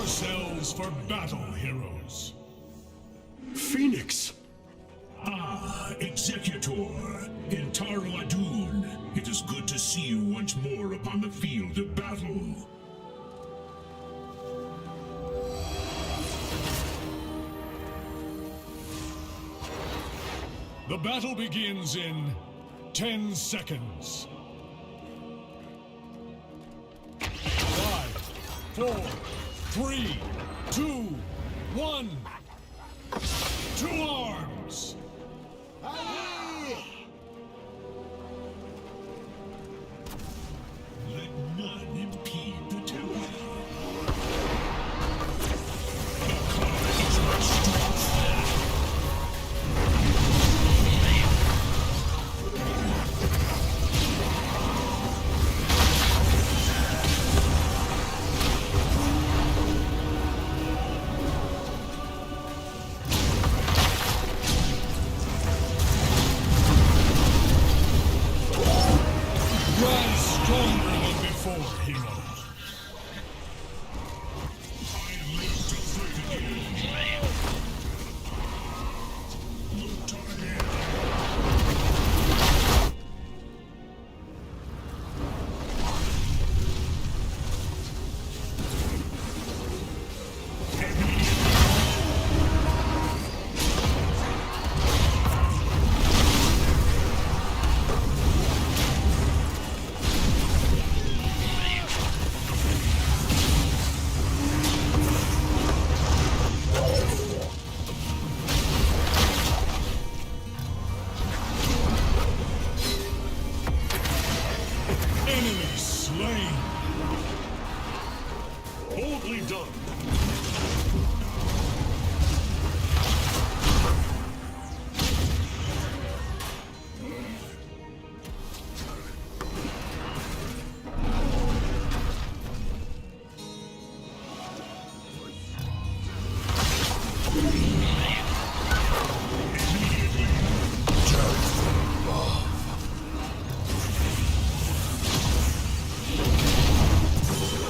yourselves for battle, heroes. Phoenix! Ah, Executor, Intaro Adun, it is good to see you once more upon the field of battle. The battle begins in 10 seconds. 5, 4, 3, 2, 1. To arms! Let none impede the temple. The clock is my strength. Rise stronger than before, hero. I live to fight again. Look to ahead. Enemy slain. Boldly done.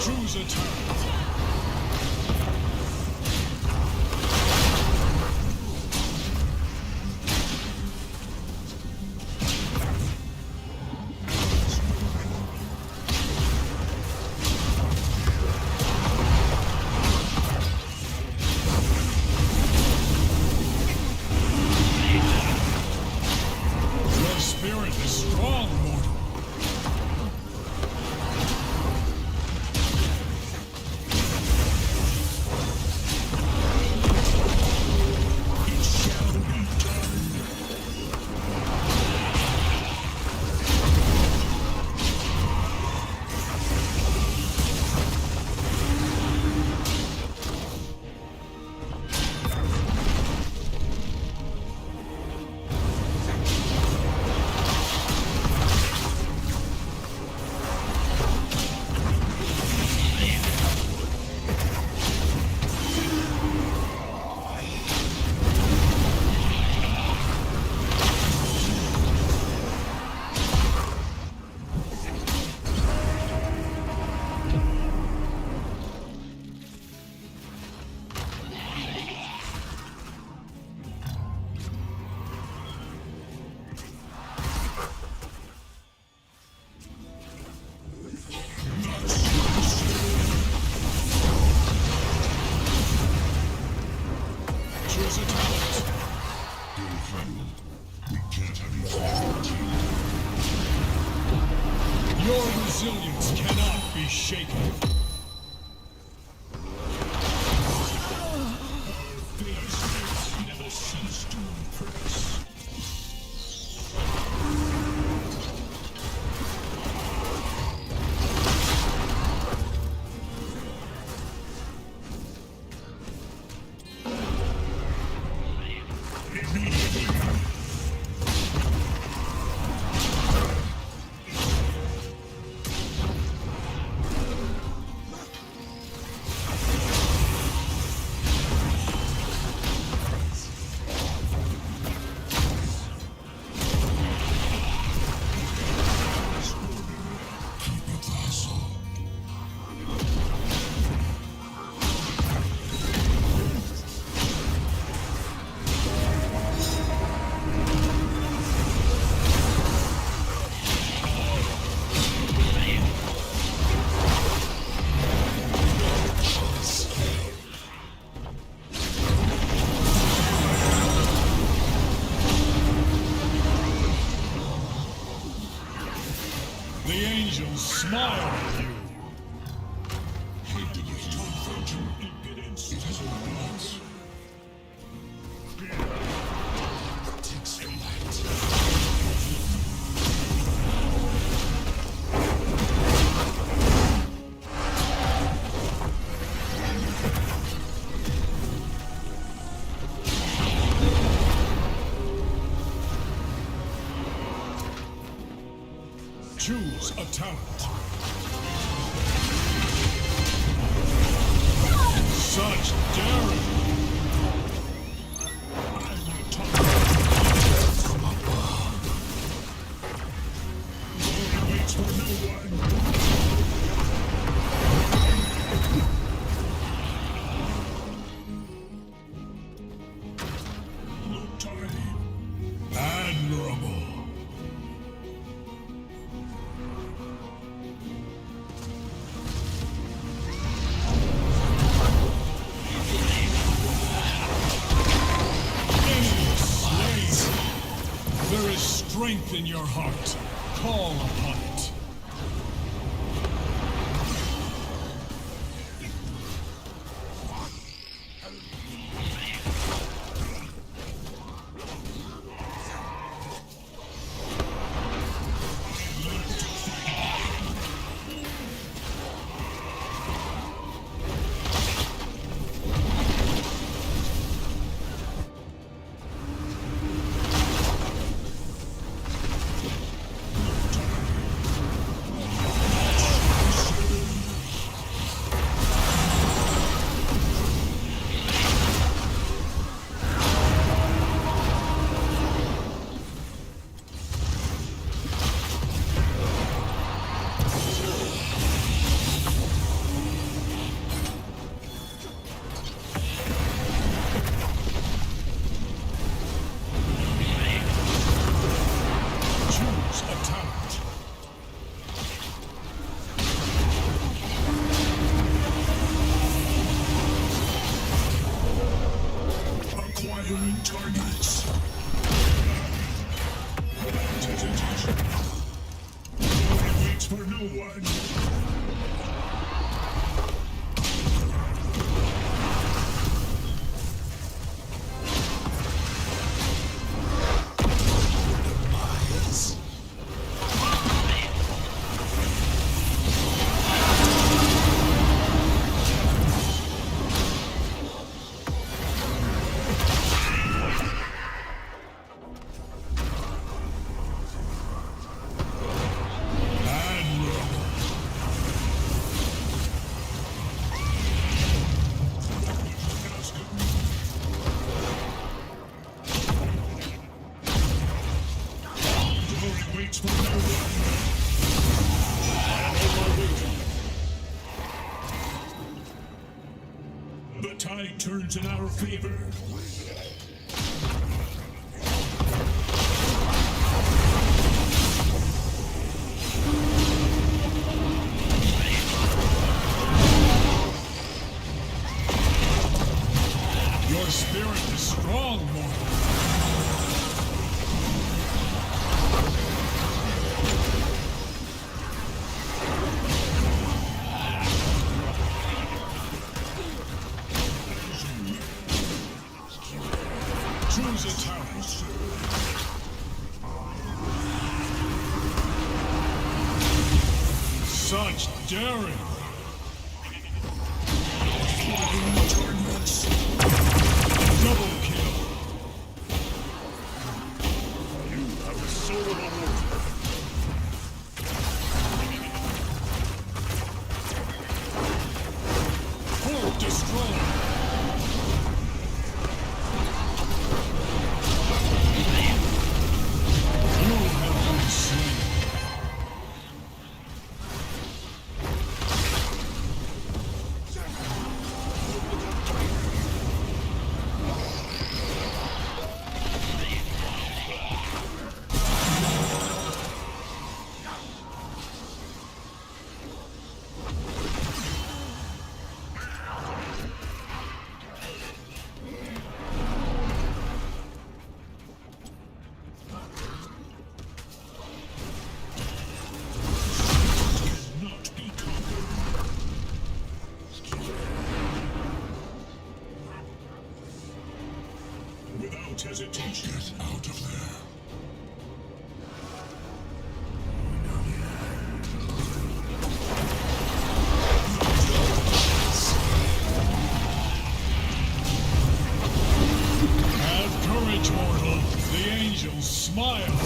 Choose a target. Your spirit is strong, mortal. It shall be done. Choose a talent. We can't have you fall. Your resilience cannot be shaken. Faces never cease to impress. admire you. Head to the healing fountain. It has obedience. Protects the light. Choose a talent. Such daring! I will talk from above. Glory waits for no one. No time. Admirable. There is strength in your heart. Call upon it. Choose a talent. Acquiring targets. Glory waits for no one. Glory waits for no one. The tide turns in our favor. Your spirit is strong, mortal. Choose a talent. Such daring. Double kill. You have the soul of a warrior. Fort destroyed. You have been slain. Without hesitation. Get out of there. Have courage, mortal. The angels smile.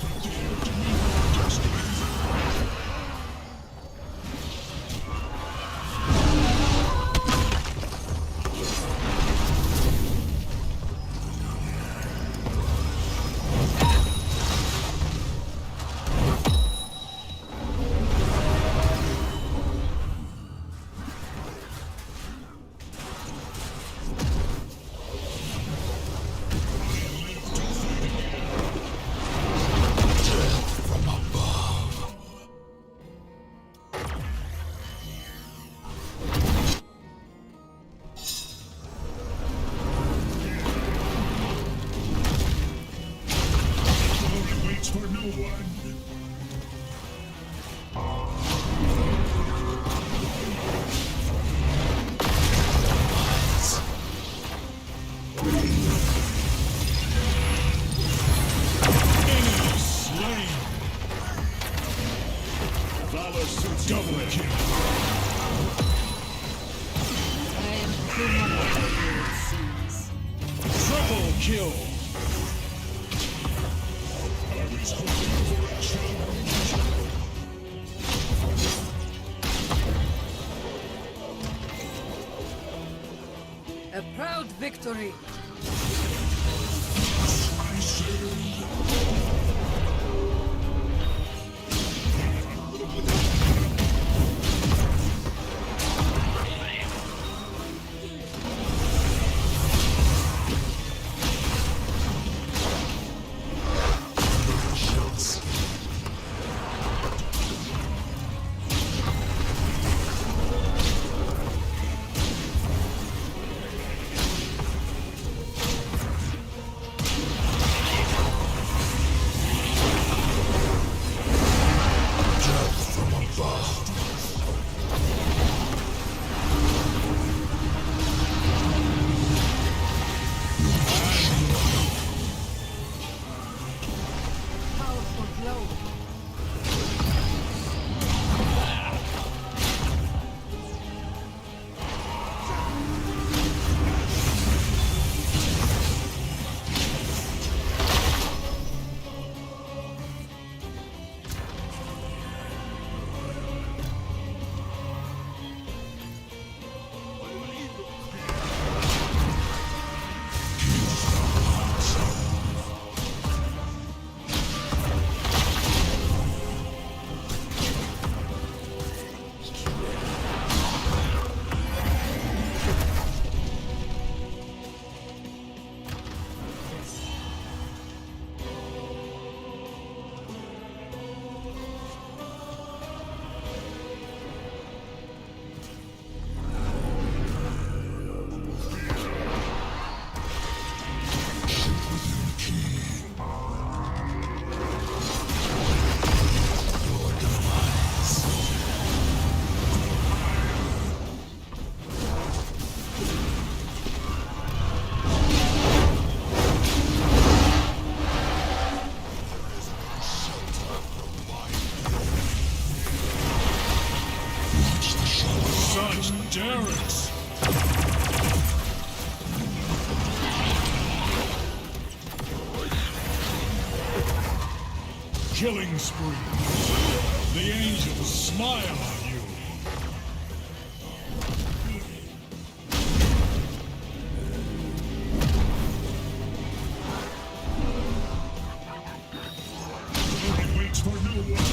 Prepare to meet your destiny. Glory waits for no one. Enemy slain. Valor suits your Double blade. kill. I am criminal, it seems. Triple kill. I was hoping for a challenge. A proud victory. I serve. Powerful blow. Such endurance. Killing spree. The angels smile on you. Glory waits for no one.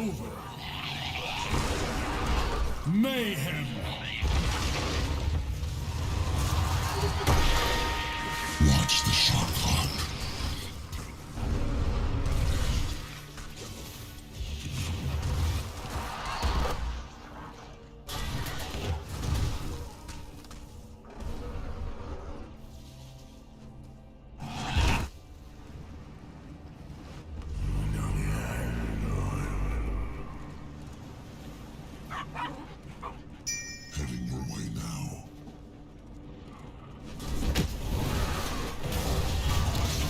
over. Mayhem. Watch the shot clock. Heading your way now.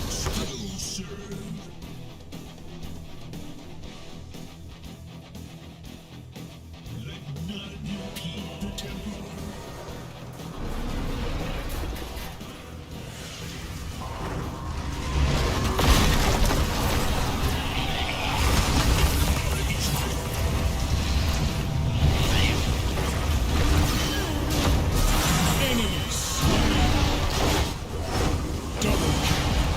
Still serve. Let none impede the temple. Enemy slain. Double kill.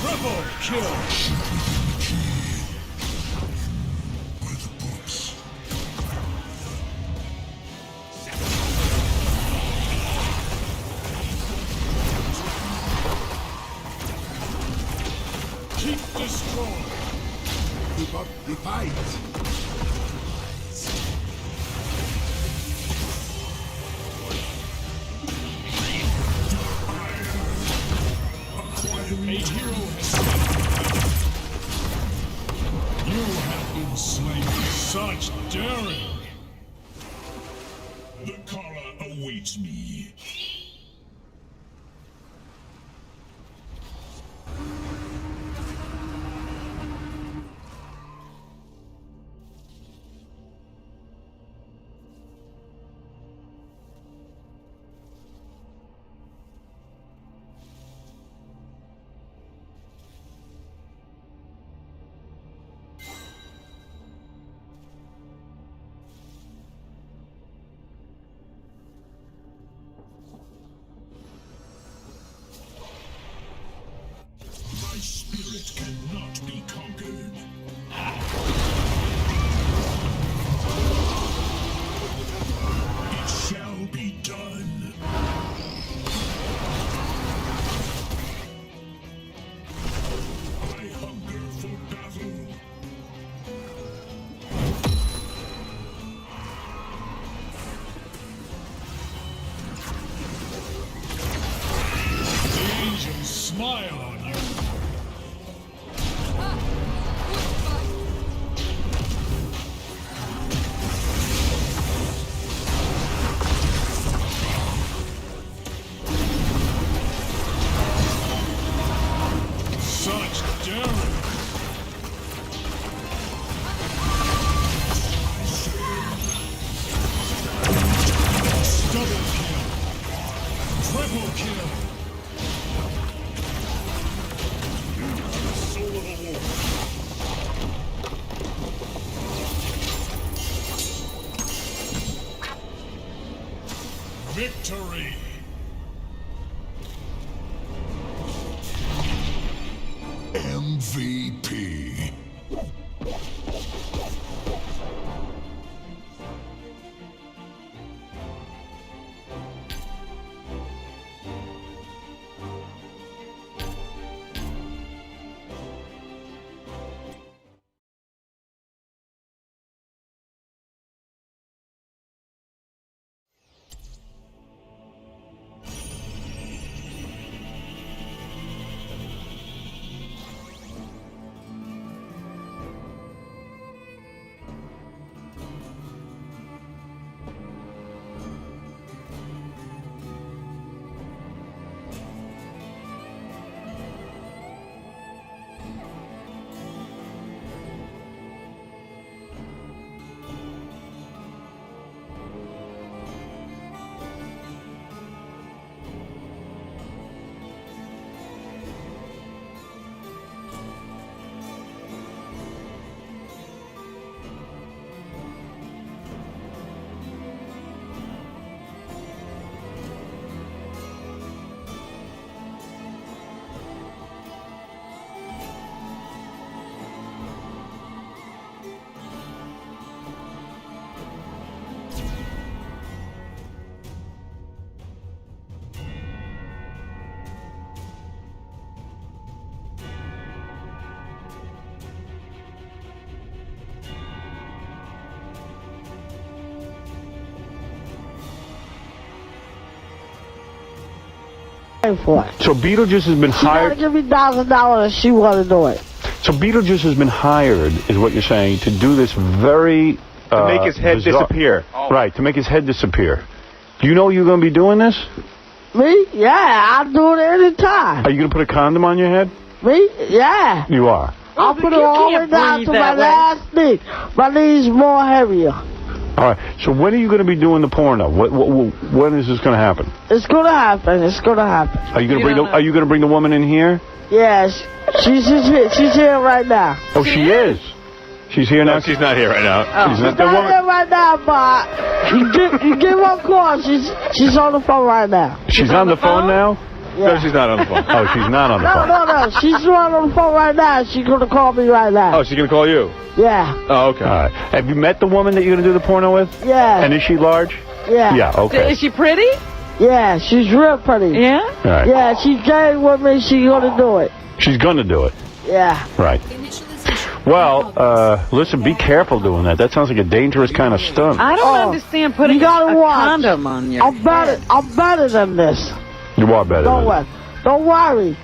Triple kill. Shoot within the key. By the books. Keep destroying. Keep up the fight. A hero has been. You have been slain. Such daring. The Kara awaits me. My spirit cannot be conquered. It shall be done. I hunger for battle. The angels smile on you. Such daring. Double kill. Triple kill. Soul of a wolf. Victory. MVP. pay for it. So Beetlejuice has been She gotta hired. give me $1,000 if she wanna do it. So Beetlejuice has been hired, is what you're saying, to do this very To make his head bizarre- disappear. Right, to make his head disappear. Do you know you're going to be doing this? Me? Yeah, I'll do it anytime. Are you going to put a condom on your head? Me? Yeah. You are. I'll put it all the way down to my last knee. My knee's more heavier. All right. So when are you going to be doing the porno? When is this going to happen? It's gonna happen. It's gonna happen. Are you going to bring Are you going to bring the woman in here? Yes. She's here. She's here right now. Oh, she is. She's here now. No, she's not here right now. She's not She's the not woman. here right now, but you give her a call. She's on the phone right now. She's on the phone now. Yeah. No, she's not on the phone. Oh, she's not on the phone. No. She's on the phone right now. She's gonna call me right now. Oh, she's going to call you? Yeah. Oh, okay. All right. Have you met the woman that you're going to do the porno with? Yeah. And is she large? Yeah. Yeah. Okay. Is she pretty? Yeah. She's real pretty. Yeah? All right. Yeah. She came with me. She's gonna do it. She's going to do it. Yeah. Right. Well, listen, be careful doing that. That sounds like a dangerous kind of stunt. I don't understand putting You gotta a watch. condom on your I'm better than this. You are better Don't than worry. Don't worry.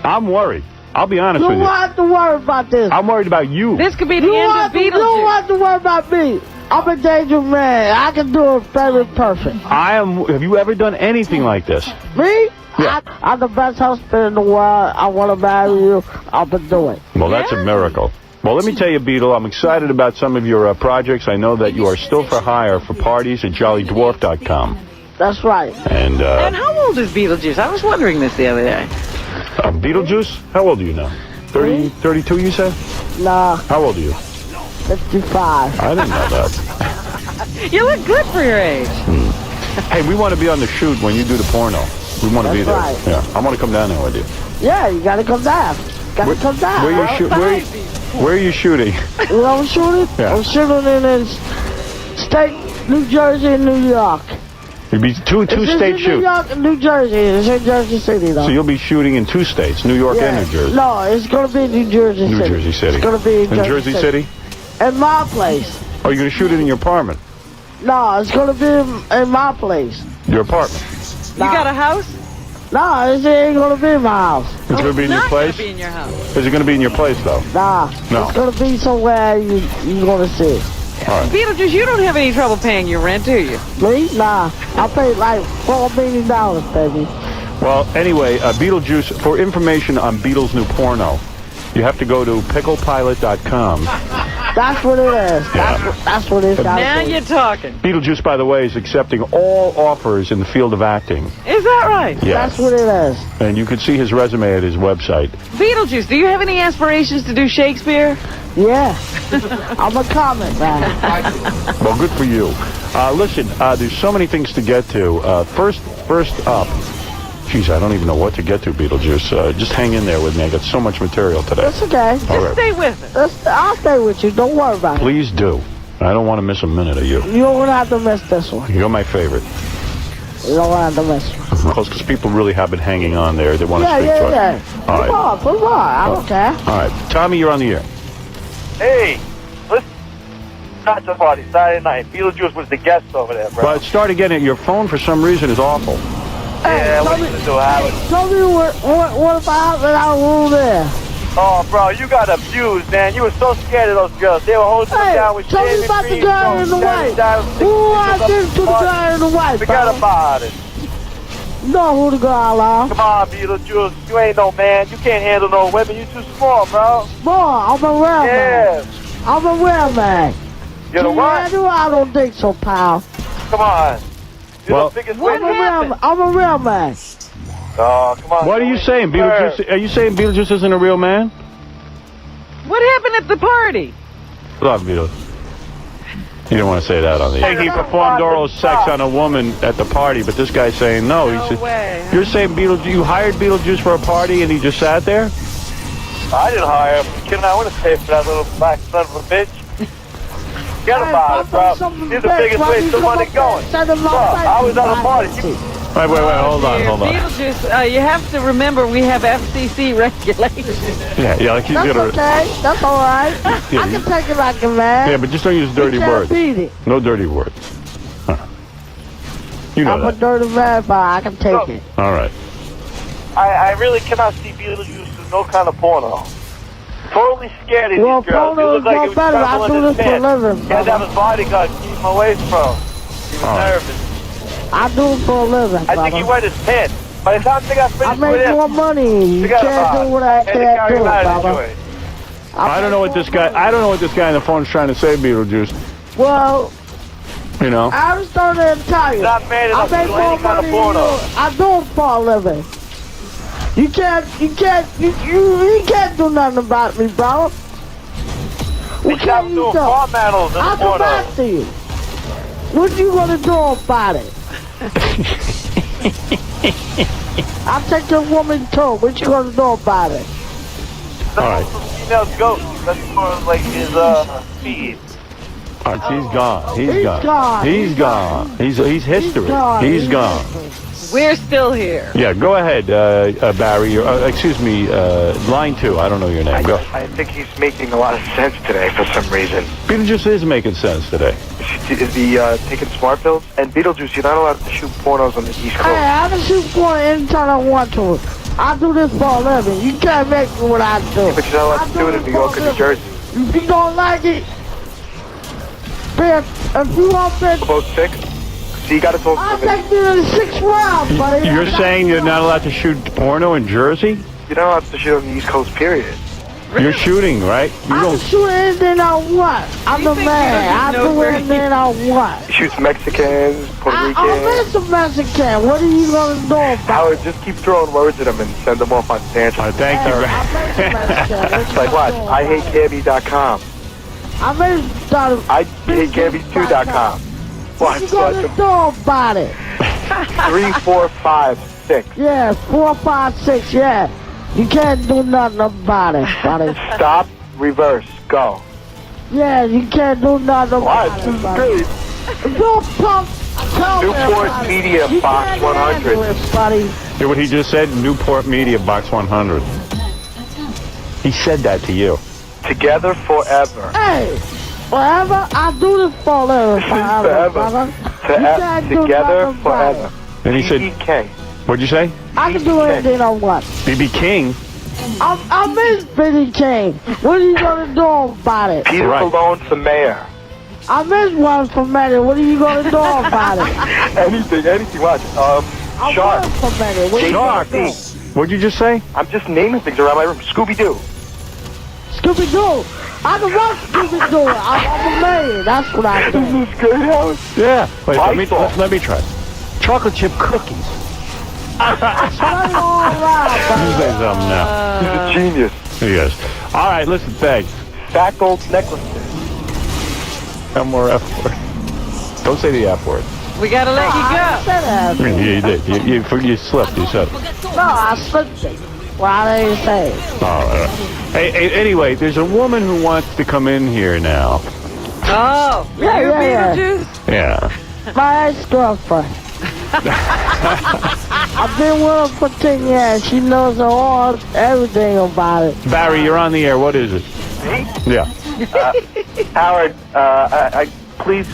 I'm worried. I'll be honest You with don't you. have to worry about this. I'm worried about you. This could be the You end don't of you don't Beetlejuice. have to worry about me. I'm a dangerous man. I can do it very perfect. Have you ever done anything like this? Me? Yeah. I'm the best husband in the world. I want to marry you. I'm going to do it. Well, that's a miracle. Well, let me tell you, Beetle, I'm excited about some of your projects. I know that you are still for hire for parties at jollydwarf.com. That's right. And how old is Beetlejuice? I was wondering this the other day. Beetlejuice, how old are you now? 30, 32, you said? Nah, How old are you? 55. I didn't know that. You look good for your age. Hey, we want to be on the shoot when you do the porno. We want to be there. That's right. Yeah, I want to come down there with you. Yeah, you got to come down. Got to come down. Where you shoot? Where are you shooting? You know I'm shooting? Yeah. I'm shooting in state New Jersey and New York. You'd be two It's state in New shoot. York and New Jersey. It's in Jersey City, though. So you'll be shooting in 2 states, New York Yeah. and New Jersey. No, it's going to be New Jersey New City. Jersey City. It's going to be in Jersey City. In my place. Oh, you're going to shoot it in your apartment? No, it's going to be in my place. Your apartment? You got a house? No, it ain't going to be in my house. It's going to be in your Not place? gonna be in your house. Is it going to be in your place, though? Nah, No. it's going to be somewhere you're going to see. All right. Beetlejuice, you don't have any trouble paying your rent, do you? Me? Nah, I paid like $4 million, baby. Well, anyway, Beetlejuice, for information on Beetle's new porno, you have to go to picklepilot.com. That's what it is. That's what it's got Now to be. you're talking. Beetlejuice, by the way, is accepting all offers in the field of acting. Is that right? Yes. That's what it is. And you can see his resume at his website. Beetlejuice, do you have any aspirations to do Shakespeare? Yeah. I'm a comic, man. Well, good for you. Listen, there's so many things to get to. First up, geez, I don't even know what to get to, Beetlejuice. Just hang in there with me. I got so much material today. That's okay. All Just right. stay with us. I'll stay with you. Don't worry about it. Please do. I don't want to miss a minute of you. You don't have to miss this one. You're my favorite. You don't have to miss one. Because people really have been hanging on there. They want to Yeah, speak to us. yeah. All right. Put on. I don't care. All right. Tommy, you're on the air. Hey, listen. Not the party Saturday night. Beetlejuice was the guest over there, bro. But start again. Your phone, for some reason, is awful. Yeah, what are you gonna do, Howard? Tell me what about that room there? Oh, bro, you got abused, man. You were so scared of those girls. They were holding you down with Tell me shaving about the cream, guy in the white. Who I did to the guy in the white, Forget bro? about it. You know who the girl are. Come on, Beetlejuice. You ain't no man. You can't handle no women. You too small, bro. Boy, I'm a real man. Yeah. I'm a real man. You're the what? I don't think so, pal. Come on. You're Well, the biggest what witness. happened? I'm a real man. Oh, come on. What are you saying, Beetlejuice? Are you saying Beetlejuice isn't a real man? What happened at the party? Love Beetle. You didn't want to say that on the air. He performed oral sex on a woman at the party, but this guy's saying no. No He said, way. You're saying Beetlejuice? You hired Beetlejuice for a party and he just sat there? I didn't hire him. Kidding, I wouldn't pay for that little black son of a bitch. Forget about it, bro. He's the biggest waste of money going. Bro, I was at a party. Wait, hold on. Beetlejuice, you have to remember we have FCC regulations. Yeah, like he's That's gonna. okay. That's all right. Yeah, I can take it like a man. Yeah, but just don't use dirty You can't words. beat it. No dirty words. Huh. You know I'm a that. dirty man, but I can take it. All right. I really cannot see Beetlejuice in no kind of porno. Totally scared of Well, these girls. He porno looked like he is was no better. I trembling do in his this for a pants. living, He had to have his bodyguard keep him away from him. He was nervous. I do it for a living, I think he wet his pants. By the time they got I finished with make him, more money. You forget can't about do it. what I Had to can't carry do, him out of the brother. joint. I don't know what this guy. I don't know what this guy on the phone is trying to say, Beetlejuice. Well, You know. I was starting to tell you. He's not man I enough to make do more any kind of money than porno. you. I do it for a living. You can't do nothing about me, bro. He stopped doing farm animals in the I'll come porno. back to you. What you gonna do about it? I'll take your woman too. What you gonna do about it? All right. Female goat. That's more like his feed. All right, he's gone. He's gone. gone. He's gone. He's history. gone. He's gone. We're still here. Yeah, go ahead, Barry. Excuse me, line 2. I don't know your name. Go. I think he's making a lot of sense today for some reason. Beetlejuice is making sense today. Is he taking smart pills? And Beetlejuice, you're not allowed to shoot pornos on the East Coast. Hey, I can shoot porn anytime I want to. I do this for a living. You can't make me what I do. But you're not allowed to do it in New York or New Jersey. If you don't like it, bitch, if you want bitch, About 6? So you gotta talk I'll to him. take you to the 6th round, buddy. You're saying you're not allowed to shoot porno in Jersey? You're not allowed to shoot on the East Coast, period. You're shooting, right? You I can don't. shoot anything I want. I'm the man. I do anything I want. He shoots Mexicans, Puerto I'm Ricans. Mr. Mexican. What are you gonna do about it? Howard, just keep throwing words at him and send them off on tangents. Thank you. I'm Mr. Mexican. It's like what? I hate Cabby.com. I'm Mr. I hate Cabby2.com. What you gonna do about it? 3, 4, 5, 6. Yeah, 4, 5, 6, yeah. You can't do nothing about it, buddy. Stop, reverse, go. Yeah, you can't do nothing What? about This it, is buddy. great. Don't pump. Tell me Newport about it. Media You Box can't 100. handle it, buddy. Hear what he just said? Newport Media Box 100. He said that to you. Together forever. Hey, forever, I do this for a living, Forever. brother. You can't do Together nothing about forever. And he said, BBK. what'd you say? I can do anything I want. BB King? I'm Miss Billy King. What are you gonna do about it? Peter Right. Malone for mayor. I miss one for many. What are you gonna do about it? Anything, watch. I Shark. want for many. What are you Shark. gonna do? What'd you just say? I'm just naming things around my room. Scooby-Doo. Scooby-Doo. I can rock Scooby-Doo. I'm a man. That's what I do. This is great, Howard. Yeah. Wait, Lysol. let me try. Chocolate chip cookies. Turn it all around, You buddy. say something now. He's a genius. Yes. All right, listen, thanks. Fat gold necklaces. One more F word. Don't say the F word. We gotta let you I go. said that. Yeah, you did. You slipped. You said it. No, I slipped it. Why they say it? All right. Hey, anyway, there's a woman who wants to come in here now. Oh, Yeah, you yeah, Beetlejuice? Yeah. My ex-girlfriend. I've been with her for 10 years. She knows everything about it. Barry, you're on the air. What is it? Me? Yeah. Howard, please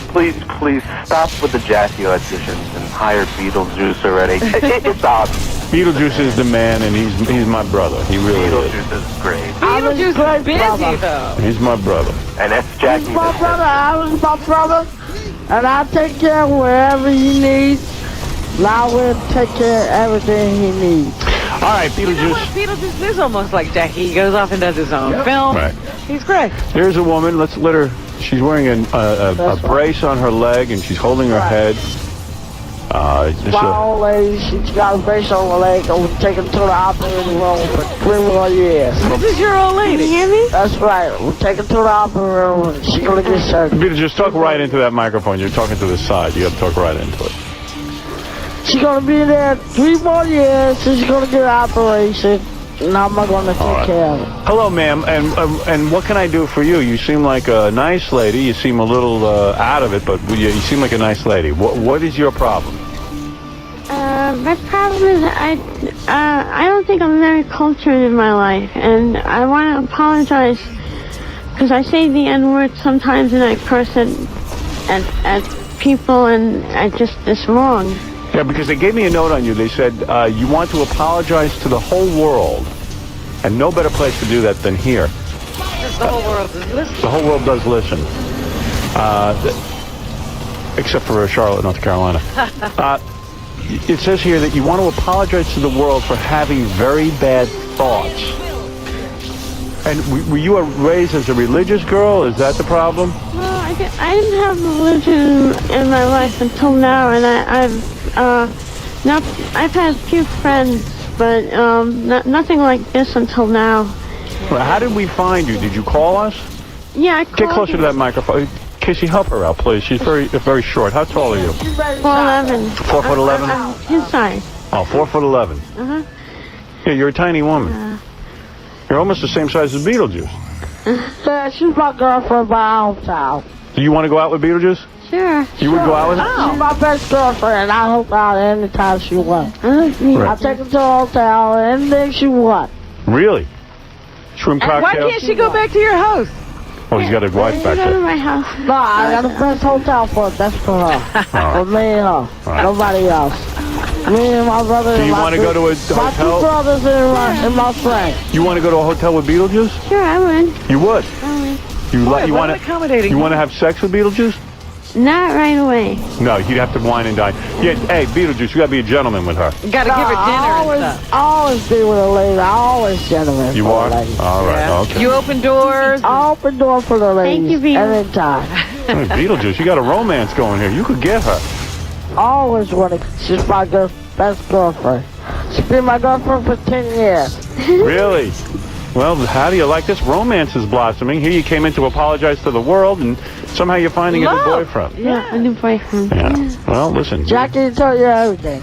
stop with the Jackie auditions and hire Beetlejuice already. It's obvious. Beetlejuice is the man, and he's my brother. He really is. Beetlejuice is great. Beetlejuice great is busy, brother. though. He's my brother. And that's Jackie. He's my brother. I was my brother. And I take care of wherever he needs. And I will take care of everything he needs. All right, You know what? Beetlejuice. Beetlejuice is almost like Jackie. He goes off and does his own film. Right. He's great. Here's a woman. Let's let her. She's wearing a brace on her leg, and she's holding her head. My old lady, she's got a brace on her leg. I'm taking her to the operating room for 3 more years. This is your old lady. You hear me? That's right. We'll take her to the operating room and she's going to get surgery. Beetlejuice, talk right into that microphone. You're talking to the side. You got to talk right into it. She's going to be there 3 more years. She's going to get an operation. And I'm not going to take care of it. Hello, ma'am, and what can I do for you? You seem like a nice lady. You seem a little out of it, but you seem like a nice lady. What is your problem? My problem is I don't think I'm very cultured in my life, and I want to apologize because I say the N-word sometimes and I curse at people, and it's wrong. Yeah, because they gave me a note on you. They said you want to apologize to the whole world, and no better place to do that than here. The whole world is listening. The whole world does listen, except for Charlotte, North Carolina. It says here that you want to apologize to the world for having very bad thoughts. And were you raised as a religious girl? Is that the problem? Well, I didn't have religion in my life until now, and I've had a few friends, but nothing like this until now. Well, how did we find you? Did you call us? Yeah, I called Get closer you. to that microphone. Casey, help her out, please. She's very short. How tall are you? 4'11". 4'11"? I'm his size. Oh, 4'11". Uh-huh. Yeah, you're a tiny woman. You're almost the same size as Beetlejuice. Yeah, she's my girlfriend by hometown. Do you want to go out with Beetlejuice? Sure. You would go out with her? She's my best girlfriend. I help her out anytime she wants. Right. I take her to the hotel and anything she wants. Really? Shrimp cocktail? Why can't she go back to your house? Oh, he's got a wife back Go to there. my house. No, I got the best hotel for her. That's for her. For me and her. Right. Nobody else. Me and my brother. Do you want to go to a My two hotel? brothers and my friend. You want to go to a hotel with Beetlejuice? Sure, I would. You would? I would. You Boy, you what want an accommodating You want to man. have sex with Beetlejuice? Not right away. No, you'd have to wine and dine. Yeah, hey, Beetlejuice, you got to be a gentleman with her. You got to give her dinner and stuff. I always be with a lady. I always gentleman. You for are? a lady. All right, Yeah. okay. You open doors. I open door for the ladies. Thank you, Beetle. Anytime. Hey, Beetlejuice, you got a romance going here. You could get her. I always want to. She's my best girlfriend. She's been my girlfriend for 10 years. Really? Well, how do you like this? Romance is blossoming. Here you came in to apologize to the world, and somehow you're finding a new boyfriend. Yeah, a new boyfriend. Yeah. Well, listen. Jackie told you everything.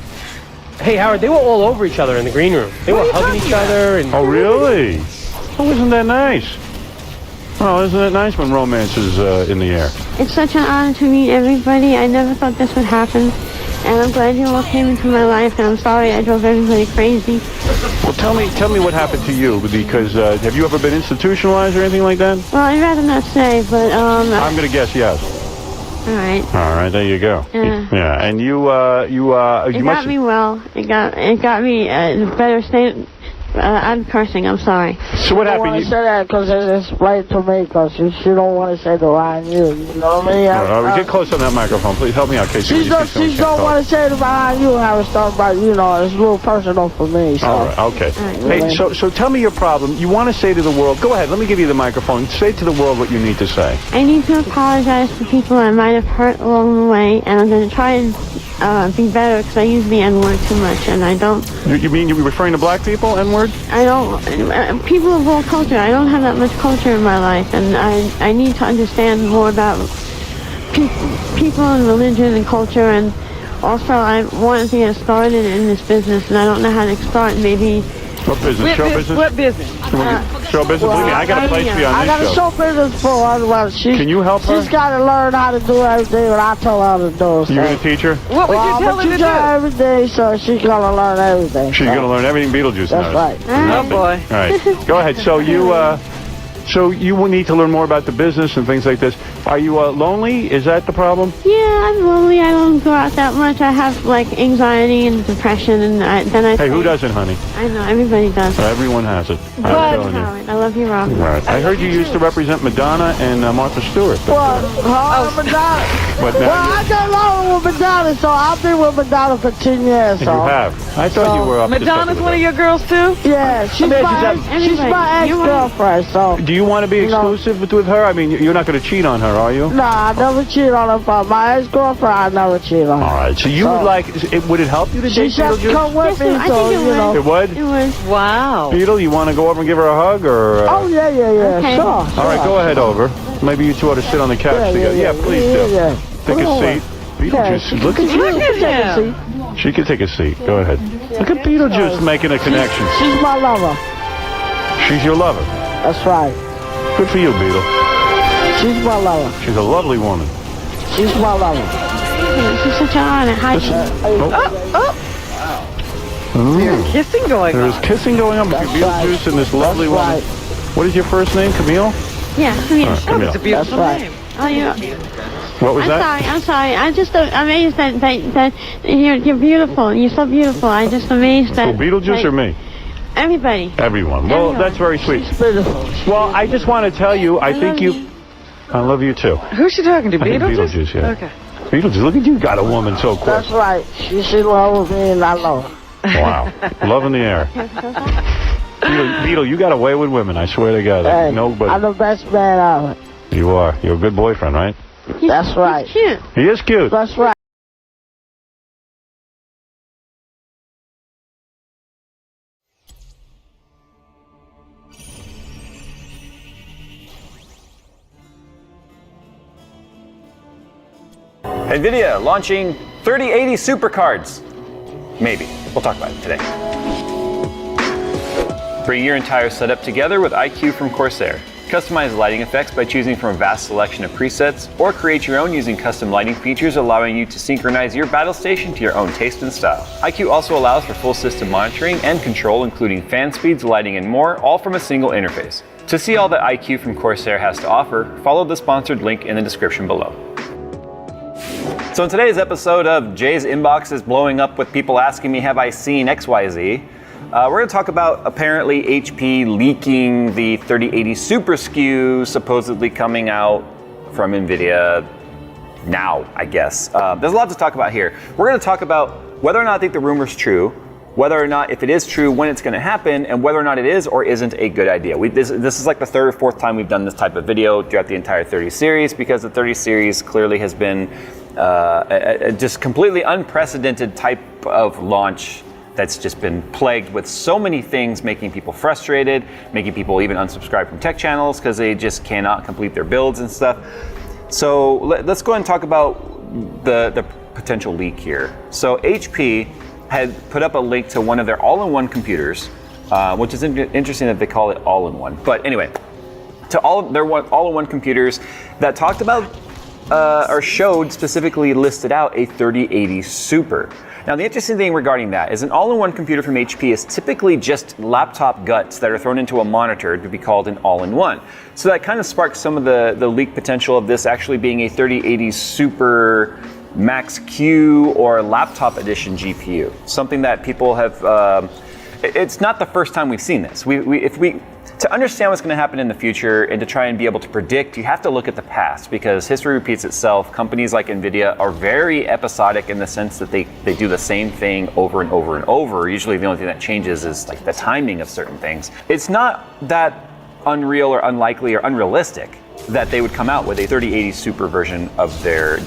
Hey, Howard, they were all over each other in the green room. They were hugging each other and... Oh, really? Oh, isn't that nice? Oh, isn't it nice when romance is in the air? It's such an honor to meet everybody. I never thought this would happen. And I'm glad you all came into my life, and I'm sorry I drove everybody crazy. Well, tell me what happened to you, because have you ever been institutionalized or anything like that? Well, I'd rather not say, but, I'm going to guess yes. all right. All right, there you go. Yeah, and you It got must... me well. It got me in a better state. I'm cursing. I'm sorry. So what I don't happened? want to say that because it's right to me because she don't want to say the line you. You know what I mean? Get close on that microphone, please. Help me out, Casey. She don't want to say it behind you and have it start about, you know, it's a little personal for me. So. All right, okay. right. Hey, so tell me your problem. You want to say to the world, go ahead, let me give you the microphone. Say to the world what you need to say. I need to apologize to people I might have hurt along the way, and I'm going to try and be better because I use the N-word too much, and I don't. You mean you're referring to black people, N-word? I don't. People of all culture. I don't have that much culture in my life, and I need to understand more about people and religion and culture, and also I wanted to get started in this business, and I don't know how to start. Maybe. What business? Show business? What business? Show business? Believe me, I got a place for you on I got this a show. show business for her. Well, Can you help her? She's got to learn how to do everything what I tell her to do. You're going to teach her? What would you tell her to do? every day, so she's going to learn everything. She's going to learn everything Beetlejuice knows. That's right. Oh, boy. All right. Go ahead. So you will need to learn more about the business and things like this. Are you lonely? Is that the problem? Yeah, I'm lonely. I don't go out that much. I have like anxiety and depression, and then I. Hey, who doesn't, honey? I know everybody does. Everyone has it. I'm telling you. Howard, I love you, Rob. Right. I heard you used to represent Madonna and Martha Stewart. Well, Madonna. But Well, now I got along with Madonna, so I've been with Madonna for 10 years. you So. have. I thought you were up to Madonna's something one of with your girls, too? Yeah, she's my ex-girlfriend, so. that. Do you want to be exclusive with her? I mean, you're not going to cheat on her, are you? Nah, I never cheat on her. But my ex-girlfriend, I never cheat on her. All right. So you would like? Would it help you to She date just Beetlejuice? come with me, I so, think it you know. It would. It was. Wow. Beetle, you want to go over and give her a hug, or? Oh, yeah, Okay. sure. All right, go ahead over. Maybe you two ought to sit on the couch together. Yeah, please do. Take a seat. Beetlejuice, look at you. Look at him. She can take a seat. Go ahead. Look at Beetlejuice making a connection. She's my lover. She's your lover. That's right. Good for you, Beetle. She's my lover. She's a lovely woman. She's my lover. This is such an honor. Hi. Kissing going on. There's kissing going on between Beetlejuice and this lovely woman. What is your first name, Camille? Yeah, come here. Camille. It's a beautiful That's right. name. Oh, you. What was that? I'm sorry. I'm just amazed that you're beautiful. You're so beautiful. I'm just amazed that. Who, Beetlejuice or me? Everybody. Everyone. Well, that's very sweet. Well, I just want to tell you, I think you. I love you too. Who's she talking to? I think Beetlejuice? Beetlejuice, yeah. Okay. Beetlejuice, look at you, got a woman so quick. That's right. She loves me and I love her. Wow. Love in the air. Beetle, you got away with women, I swear to God. Hey, Nobody. I'm the best man out. You are. You're a good boyfriend, right? That's right. He's cute. He is cute. That's right. NVIDIA launching 3080 supercards. Maybe. We'll talk about it today. Bring your entire setup together with IQ from Corsair. Customize lighting effects by choosing from a vast selection of presets, or create your own using custom lighting features allowing you to synchronize your battle station to your own taste and style. IQ also allows for full system monitoring and control, including fan speeds, lighting, and more, all from a single interface. To see all that IQ from Corsair has to offer, follow the sponsored link in the description below. So in today's episode of Jay's Inbox is blowing up with people asking me, have I seen XYZ? We're going to talk about apparently HP leaking the 3080 Super SKU supposedly coming out from NVIDIA now, I guess. There's a lot to talk about here. We're going to talk about whether or not I think the rumor's true, whether or not, if it is true, when it's going to happen, and whether or not it is or isn't a good idea. This is like the third or fourth time we've done this type of video throughout the entire 30 series, because the 30 series clearly has been a just completely unprecedented type of launch that's just been plagued with so many things, making people frustrated, making people even unsubscribe from tech channels because they just cannot complete their builds and stuff. So let's go ahead and talk about the potential leak here. So HP had put up a link to one of their all-in-one computers, which is interesting that they call it all-in-one. But anyway, to all their all-in-one computers that talked about or showed specifically listed out a 3080 Super. Now the interesting thing regarding that is an all-in-one computer from HP is typically just laptop guts that are thrown into a monitor to be called an all-in-one. So that kind of sparked some of the leak potential of this actually being a 3080 Super Max Q or laptop edition GPU. Something that people have, it's not the first time we've seen this. To understand what's going to happen in the future and to try and be able to predict, you have to look at the past, because history repeats itself. Companies like NVIDIA are very episodic in the sense that they do the same thing over and over and over. Usually the only thing that changes is like the timing of certain things. It's not that unreal or unlikely or unrealistic that they would come out with a 3080 Super version of their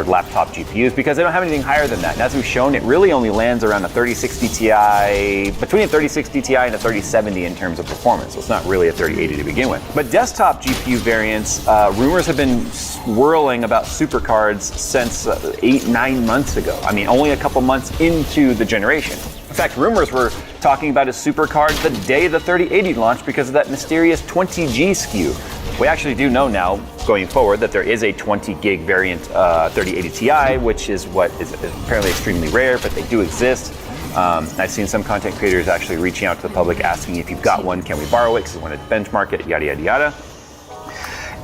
laptop GPUs, because they don't have anything higher than that. And as we've shown, it really only lands around a 3060 Ti, between a 3060 Ti and a 3070 in terms of performance. So it's not really a 3080 to begin with. But desktop GPU variants, rumors have been swirling about supercards since 8-9 months ago. I mean, only a couple months into the generation. In fact, rumors were talking about a supercard the day the 3080 launched because of that mysterious 20G SKU. We actually do know now, going forward, that there is a 20 gig variant 3080 Ti, which is what is apparently extremely rare, but they do exist. I've seen some content creators actually reaching out to the public asking if you've got one, can we borrow it, because we want to benchmark it, yada, yada, yada.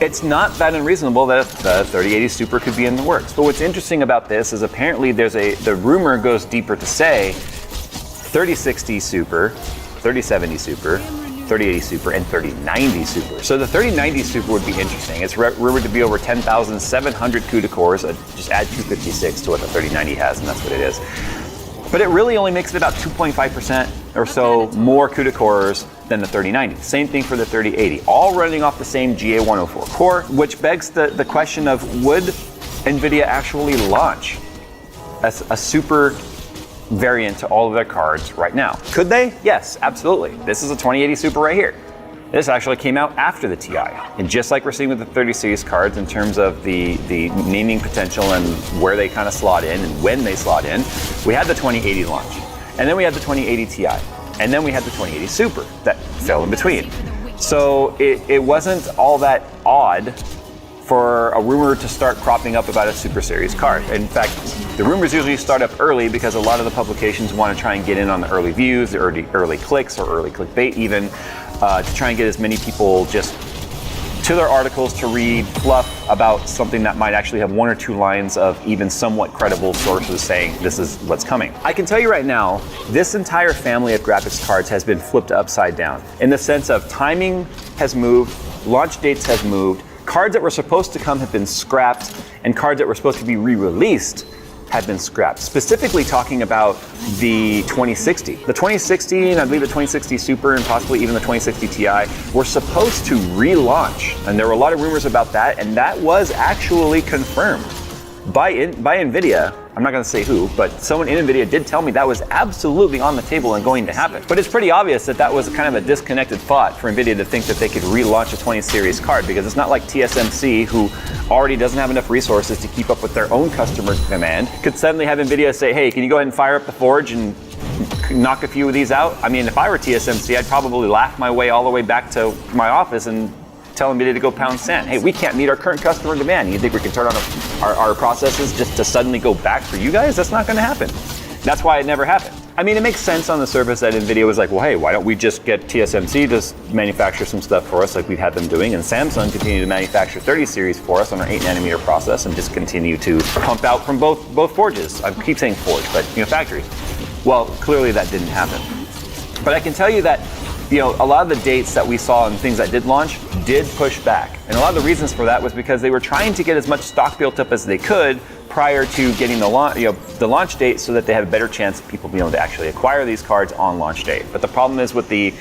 It's not that unreasonable that the 3080 Super could be in the works. But what's interesting about this is apparently the rumor goes deeper to say 3060 Super, 3070 Super, 3080 Super, and 3090 Super. So the 3090 Super would be interesting. It's rumored to be over 10,700 CUDA cores. Just add 256 to what the 3090 has, and that's what it is. But it really only makes it about 2.5% or so more CUDA cores than the 3090. Same thing for the 3080, all running off the same GA104 core, which begs the question of, would NVIDIA actually launch a super variant to all of their cards right now? Could they? Yes, absolutely. This is a 2080 Super right here. This actually came out after the Ti. And just like we're seeing with the 30 series cards in terms of the naming potential and where they kind of slot in and when they slot in, we had the 2080 launch. And then we had the 2080 Ti. And then we had the 2080 Super that fell in between. So it wasn't all that odd for a rumor to start cropping up about a Super Series card. In fact, the rumors usually start up early because a lot of the publications want to try and get in on the early views, the early clicks, or early clickbait even, to try and get as many people just to their articles to read fluff about something that might actually have 1 or 2 lines of even somewhat credible sources saying this is what's coming. I can tell you right now, this entire family of graphics cards has been flipped upside down in the sense of timing has moved, launch dates have moved, cards that were supposed to come have been scrapped, and cards that were supposed to be re-released have been scrapped. Specifically talking about the 2060. The 2060, and I believe the 2060 Super, and possibly even the 2060 Ti, were supposed to relaunch. And there were a lot of rumors about that, and that was actually confirmed by NVIDIA. I'm not gonna say who, but someone in NVIDIA did tell me that was absolutely on the table and going to happen. But it's pretty obvious that that was kind of a disconnected thought for NVIDIA to think that they could relaunch a 20 series card, because it's not like TSMC, who already doesn't have enough resources to keep up with their own customer demand, could suddenly have NVIDIA say, hey, can you go ahead and fire up the Forge and knock a few of these out? I mean, if I were TSMC, I'd probably laugh my way all the way back to my office and tell NVIDIA to go pound sand. Hey, we can't meet our current customer demand. You think we can turn on our processes just to suddenly go back for you guys? That's not gonna happen. That's why it never happened. I mean, it makes sense on the surface that NVIDIA was like, well, hey, why don't we just get TSMC to manufacture some stuff for us like we've had them doing, and Samsung continue to manufacture 30 series for us on our 8 nanometer process, and just continue to pump out from both forges. I keep saying forge, but factories. Well, clearly that didn't happen. But I can tell you that a lot of the dates that we saw and things that did launch did push back. And a lot of the reasons for that was because they were trying to get as much stock built up as they could prior to getting the launch date, so that they have a better chance of people being able to actually acquire these cards on launch date. But the problem is with the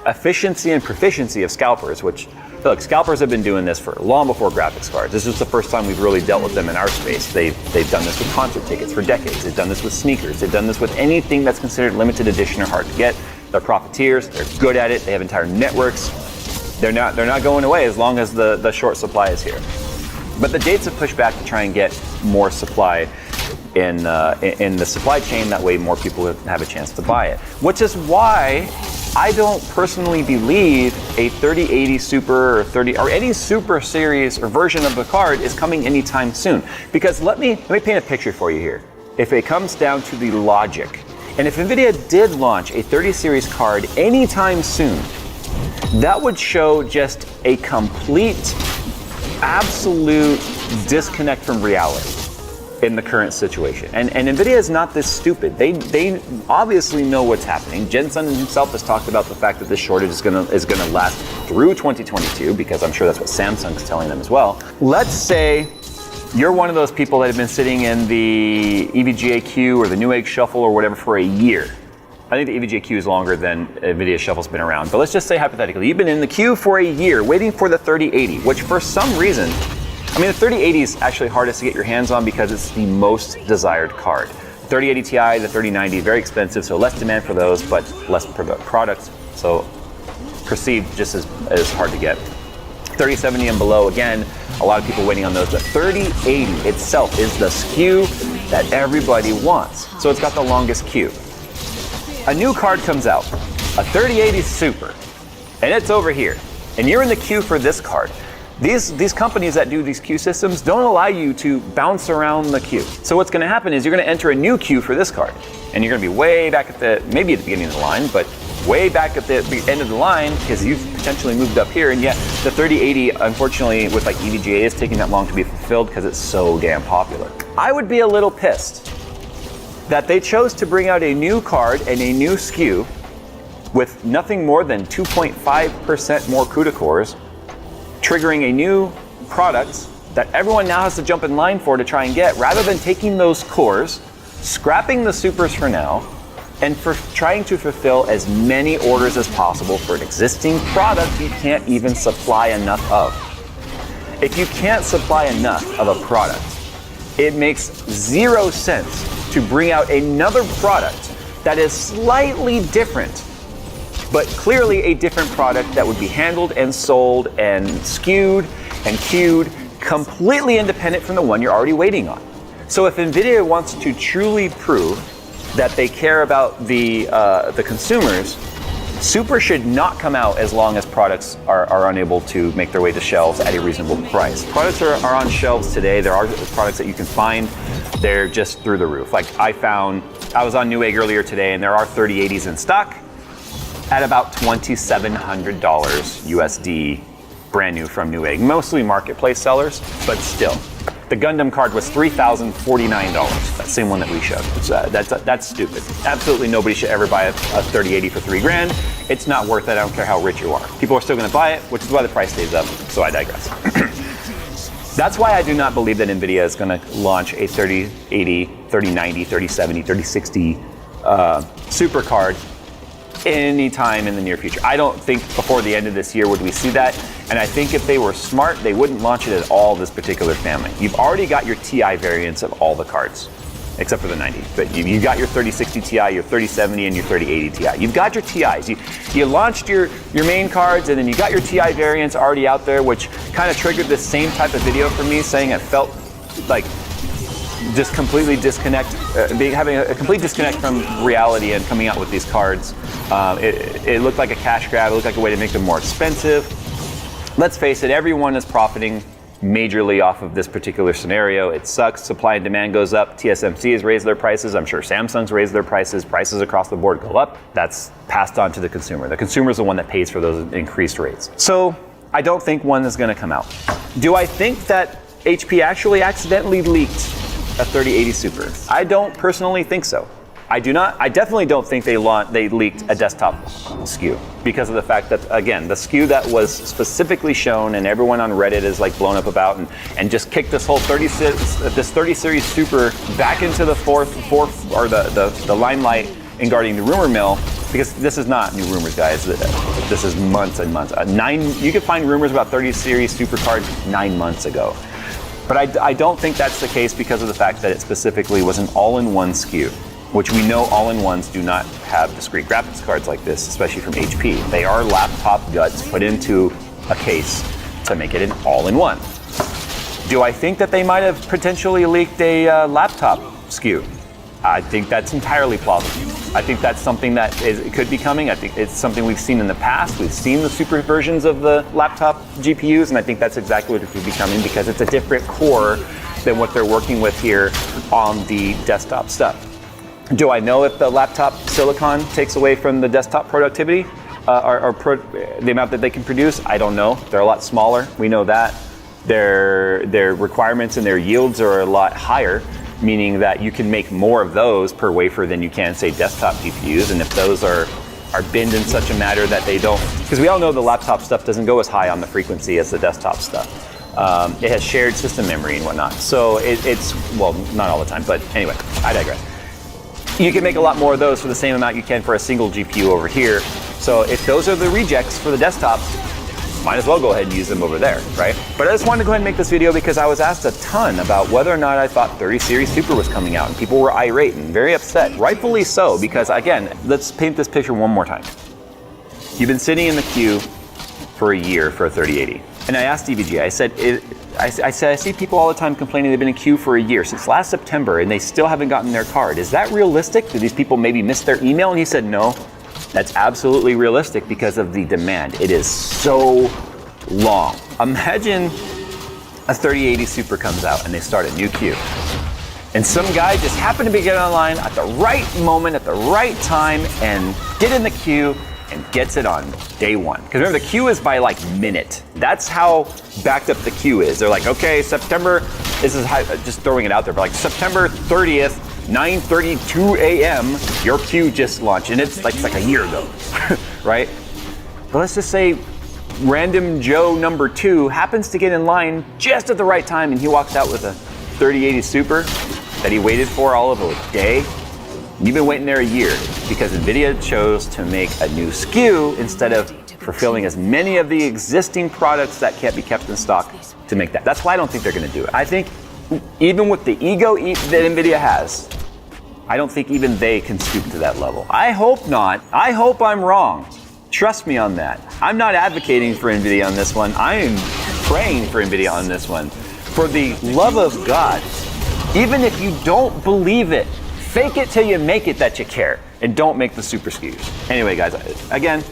efficiency and proficiency of scalpers, which, look, scalpers have been doing this for long before graphics cards. This is the first time we've really dealt with them in our space. They've done this with concert tickets for decades. They've done this with sneakers. They've done this with anything that's considered limited edition or hard to get. They're profiteers. They're good at it. They have entire networks. They're not going away as long as the short supply is here. But the dates have pushed back to try and get more supply in the supply chain. That way more people have a chance to buy it. Which is why I don't personally believe a 3080 Super or any Super series or version of the card is coming anytime soon. Because let me paint a picture for you here. If it comes down to the logic, and if NVIDIA did launch a 30 series card anytime soon, that would show just a complete, absolute disconnect from reality in the current situation. And NVIDIA is not this stupid. They obviously know what's happening. Jensen himself has talked about the fact that this shortage is gonna last through 2022, because I'm sure that's what Samsung's telling them as well. Let's say you're one of those people that have been sitting in the EVGA queue or the Newegg Shuffle or whatever for a year. I think the EVGA queue is longer than NVIDIA Shuffle's been around. But let's just say hypothetically, you've been in the queue for a year waiting for the 3080, which for some reason, I mean, the 3080 is actually hardest to get your hands on because it's the most desired card. The 3080 Ti, the 3090, very expensive, so less demand for those, but less products, so perceived just as hard to get. 3070 and below, again, a lot of people waiting on those. The 3080 itself is the SKU that everybody wants, so it's got the longest queue. A new card comes out, a 3080 Super, and it's over here, and you're in the queue for this card. These companies that do these queue systems don't allow you to bounce around the queue. So what's gonna happen is you're gonna enter a new queue for this card, and you're gonna be way back maybe at the beginning of the line, but way back at the end of the line, because you've potentially moved up here, and yet the 3080, unfortunately, with like EVGA, is taking that long to be fulfilled because it's so damn popular. I would be a little pissed that they chose to bring out a new card and a new SKU with nothing more than 2.5% more CUDA cores, triggering a new product that everyone now has to jump in line for to try and get, rather than taking those cores, scrapping the Supers for now, and for trying to fulfill as many orders as possible for an existing product you can't even supply enough of. If you can't supply enough of a product, it makes zero sense to bring out another product that is slightly different, but clearly a different product that would be handled and sold and skewed and queued completely independent from the one you're already waiting on. So if NVIDIA wants to truly prove that they care about the consumers, Super should not come out as long as products are unable to make their way to shelves at a reasonable price. Products are on shelves today. There are products that you can find. They're just through the roof. Like I was on Newegg earlier today, and there are 3080s in stock at about $2,700 USD brand new from Newegg. Mostly marketplace sellers, but still. The Gundam card was $3,049. That same one that we showed. That's stupid. Absolutely nobody should ever buy a 3080 for $3,000. It's not worth it. I don't care how rich you are. People are still going to buy it, which is why the price stays up. So I digress. That's why I do not believe that NVIDIA is going to launch a 3080, 3090, 3070, 3060 super card anytime in the near future. I don't think before the end of this year would we see that. And I think if they were smart, they wouldn't launch it at all this particular family. You've already got your TI variants of all the cards, except for the 90. But you've got your 3060 Ti, your 3070, and your 3080 Ti. You've got your TIs. You launched your main cards, and then you got your TI variants already out there, which kind of triggered the same type of video for me, saying it felt like just completely having a complete disconnect from reality and coming out with these cards. It looked like a cash grab. It looked like a way to make them more expensive. Let's face it, everyone is profiting majorly off of this particular scenario. It sucks. Supply and demand goes up. TSMC has raised their prices. I'm sure Samsung's raised their prices. Prices across the board go up. That's passed on to the consumer. The consumer is the one that pays for those increased rates. So I don't think one is going to come out. Do I think that HP actually accidentally leaked a 3080 Super? I don't personally think so. I do not. I definitely don't think they leaked a desktop SKU because of the fact that, again, the SKU that was specifically shown and everyone on Reddit is like blown up about and just kicked this whole 30 series Super back into the the limelight in guarding the rumor mill, because this is not new rumors, guys. This is months and months. You could find rumors about 30 series Super cards 9 months ago. But I don't think that's the case because of the fact that it specifically was an all-in-one SKU, which we know all-in-ones do not have discrete graphics cards like this, especially from HP. They are laptop guts put into a case to make it an all-in-one. Do I think that they might have potentially leaked a laptop SKU? I think that's entirely plausible. I think that's something that could be coming. I think it's something we've seen in the past. We've seen the super versions of the laptop GPUs, and I think that's exactly what it could be coming because it's a different core than what they're working with here on the desktop stuff. Do I know if the laptop silicon takes away from the desktop productivity the amount that they can produce? I don't know. They're a lot smaller. We know that. Their requirements and their yields are a lot higher, meaning that you can make more of those per wafer than you can, say, desktop GPUs. And if those are binned in such a manner that they don't, because we all know the laptop stuff doesn't go as high on the frequency as the desktop stuff. It has shared system memory and whatnot. So it's, well, not all the time, but anyway, I digress. You can make a lot more of those for the same amount you can for a single GPU over here. So if those are the rejects for the desktop, might as well go ahead and use them over there, right? But I just wanted to go ahead and make this video because I was asked a ton about whether or not I thought 30 series Super was coming out, and people were irate and very upset, rightfully so, because again, let's paint this picture one more time. You've been sitting in the queue for a year for a 3080. And I asked DVG, I said, I see people all the time complaining they've been in queue for a year, since last September, and they still haven't gotten their card. Is that realistic? Do these people maybe miss their email? And he said, no, that's absolutely realistic because of the demand. It is so long. Imagine a 3080 Super comes out and they start a new queue. And some guy just happened to be getting online at the right moment, at the right time, and get in the queue and gets it on day one. Because remember, the queue is by like minute. That's how backed up the queue is. They're like, okay, September, this is how, just throwing it out there, but like September 30th, 9:32 a.m., your queue just launched. And it's like a year ago, right? But let's just say random Joe number 2 happens to get in line just at the right time, and he walks out with a 3080 Super that he waited for all of a day. You've been waiting there a year because NVIDIA chose to make a new SKU instead of fulfilling as many of the existing products that can't be kept in stock to make that. That's why I don't think they're going to do it. I think even with the ego that NVIDIA has, I don't think even they can stoop to that level. I hope not. I hope I'm wrong. Trust me on that. I'm not advocating for NVIDIA on this one. I am praying for NVIDIA on this one. For the love of God, even if you don't believe it, fake it till you make it that you care, and don't make the super SKUs. Anyway, guys, again,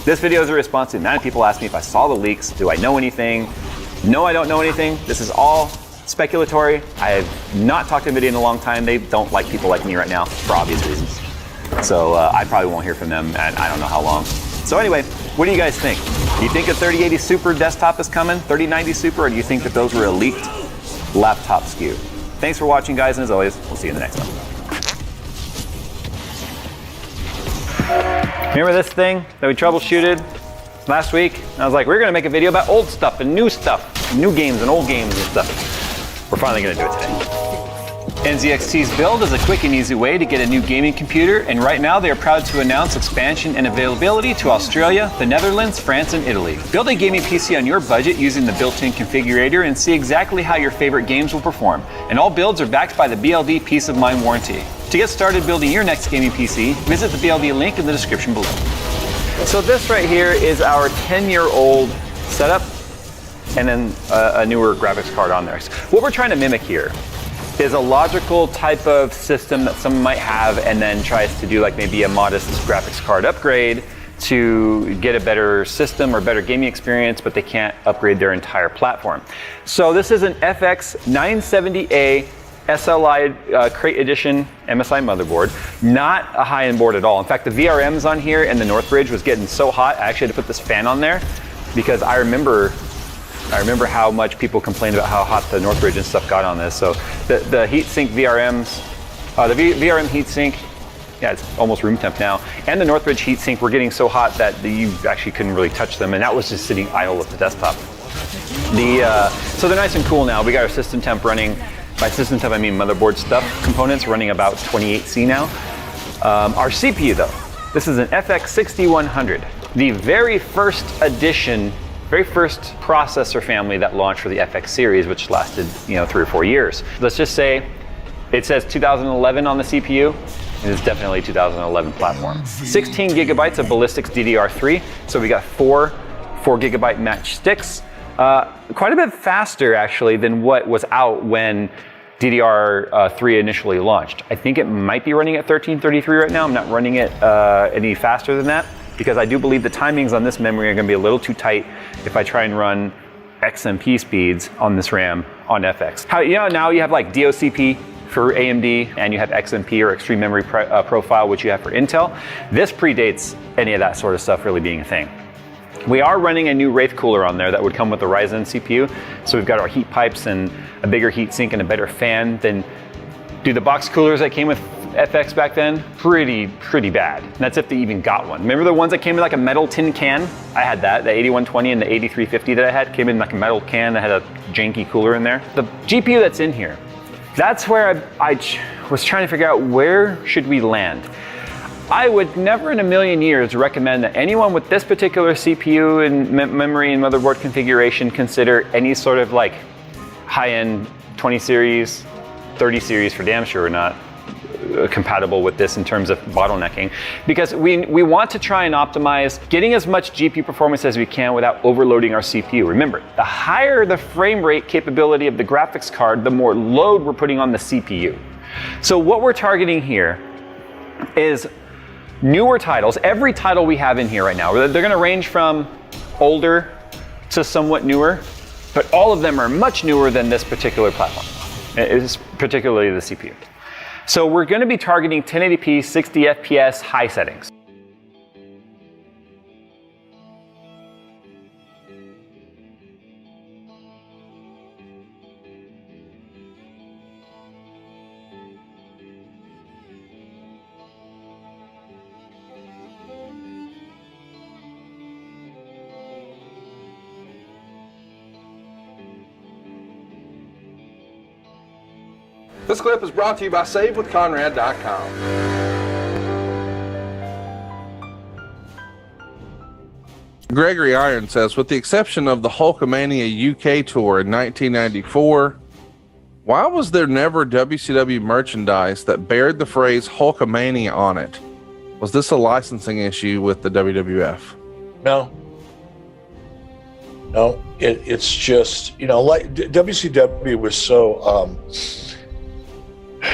this video is a response to many people ask me if I saw the leaks. Do I know anything? No, I don't know anything. This is all speculatory. I have not talked to NVIDIA in a long time. They don't like people like me right now for obvious reasons. So I probably won't hear from them, and I don't know how long. So anyway, what do you guys think? Do you think a 3080 Super desktop is coming, 3090 Super, or do you think that those were a leaked laptop SKU? Thanks for watching, guys, and as always, we'll see you in the next one. Remember this thing that we troubleshooted last week? I was like, we're gonna make a video about old stuff and new games and old games and stuff. We're finally gonna do it today. NZXT's build is a quick and easy way to get a new gaming computer, and right now they are proud to announce expansion and availability to Australia, the Netherlands, France, and Italy. Build a gaming PC on your budget using the built-in configurator and see exactly how your favorite games will perform. And all builds are backed by the BLD Peace of Mind warranty. To get started building your next gaming PC, visit the BLD link in the description below. So this right here is our 10-year-old setup, and then a newer graphics card on there. So what we're trying to mimic here is a logical type of system that someone might have and then tries to do like maybe a modest graphics card upgrade to get a better system or better gaming experience, but they can't upgrade their entire platform. So this is an FX 970A SLI Crate Edition MSI motherboard, not a high-end board at all. In fact, the VRMs on here and the Northbridge was getting so hot, I actually had to put this fan on there because I remember how much people complained about how hot the Northbridge and stuff got on this. So the heatsink VRMs, the VRM heatsink, yeah, it's almost room temp now, and the Northbridge heatsink were getting so hot that you actually couldn't really touch them, and that was just sitting idle at the desktop. So they're nice and cool now. We got our system temp running. By system temp, I mean motherboard stuff components running about 28C now. Our CPU though, this is an FX 6100, the very first edition, very first processor family that launched for the FX series, which lasted 3 or 4 years. Let's just say it says 2011 on the CPU. It is definitely a 2011 platform. 16 gigabytes of Ballistics DDR3. So we got four 4GB match sticks. Quite a bit faster actually than what was out when DDR3 initially launched. I think it might be running at 1333 right now. I'm not running it any faster than that because I do believe the timings on this memory are gonna be a little too tight if I try and run XMP speeds on this RAM on FX. Now you have like DOCP for AMD and you have XMP or Extreme Memory Profile, which you have for Intel. This predates any of that sort of stuff really being a thing. We are running a new Wraith cooler on there that would come with the Ryzen CPU. So we've got our heat pipes and a bigger heat sink and a better fan than the box coolers that came with FX back then. Pretty bad. And that's if they even got one. Remember the ones that came in like a metal tin can? I had that, the 8120 and the 8350 that I had came in like a metal can that had a janky cooler in there. The GPU that's in here, that's where I was trying to figure out where should we land. I would never in a million years recommend that anyone with this particular CPU and memory and motherboard configuration consider any sort of like high-end 20 series, 30 series for damn sure not compatible with this in terms of bottlenecking, because we want to try and optimize getting as much GPU performance as we can without overloading our CPU. Remember, the higher the frame rate capability of the graphics card, the more load we're putting on the CPU. So what we're targeting here is newer titles. Every title we have in here right now, they're going to range from older to somewhat newer, but all of them are much newer than this particular platform. It is particularly the CPU. So we're going to be targeting 1080p, 60 FPS, high settings. This clip is brought to you by SaveWithConrad.com. Gregory Iron says, with the exception of the Hulkamania UK tour in 1994, why was there never WCW merchandise that bared the phrase Hulkamania on it? Was this a licensing issue with the WWF? No, it's just, like WCW was so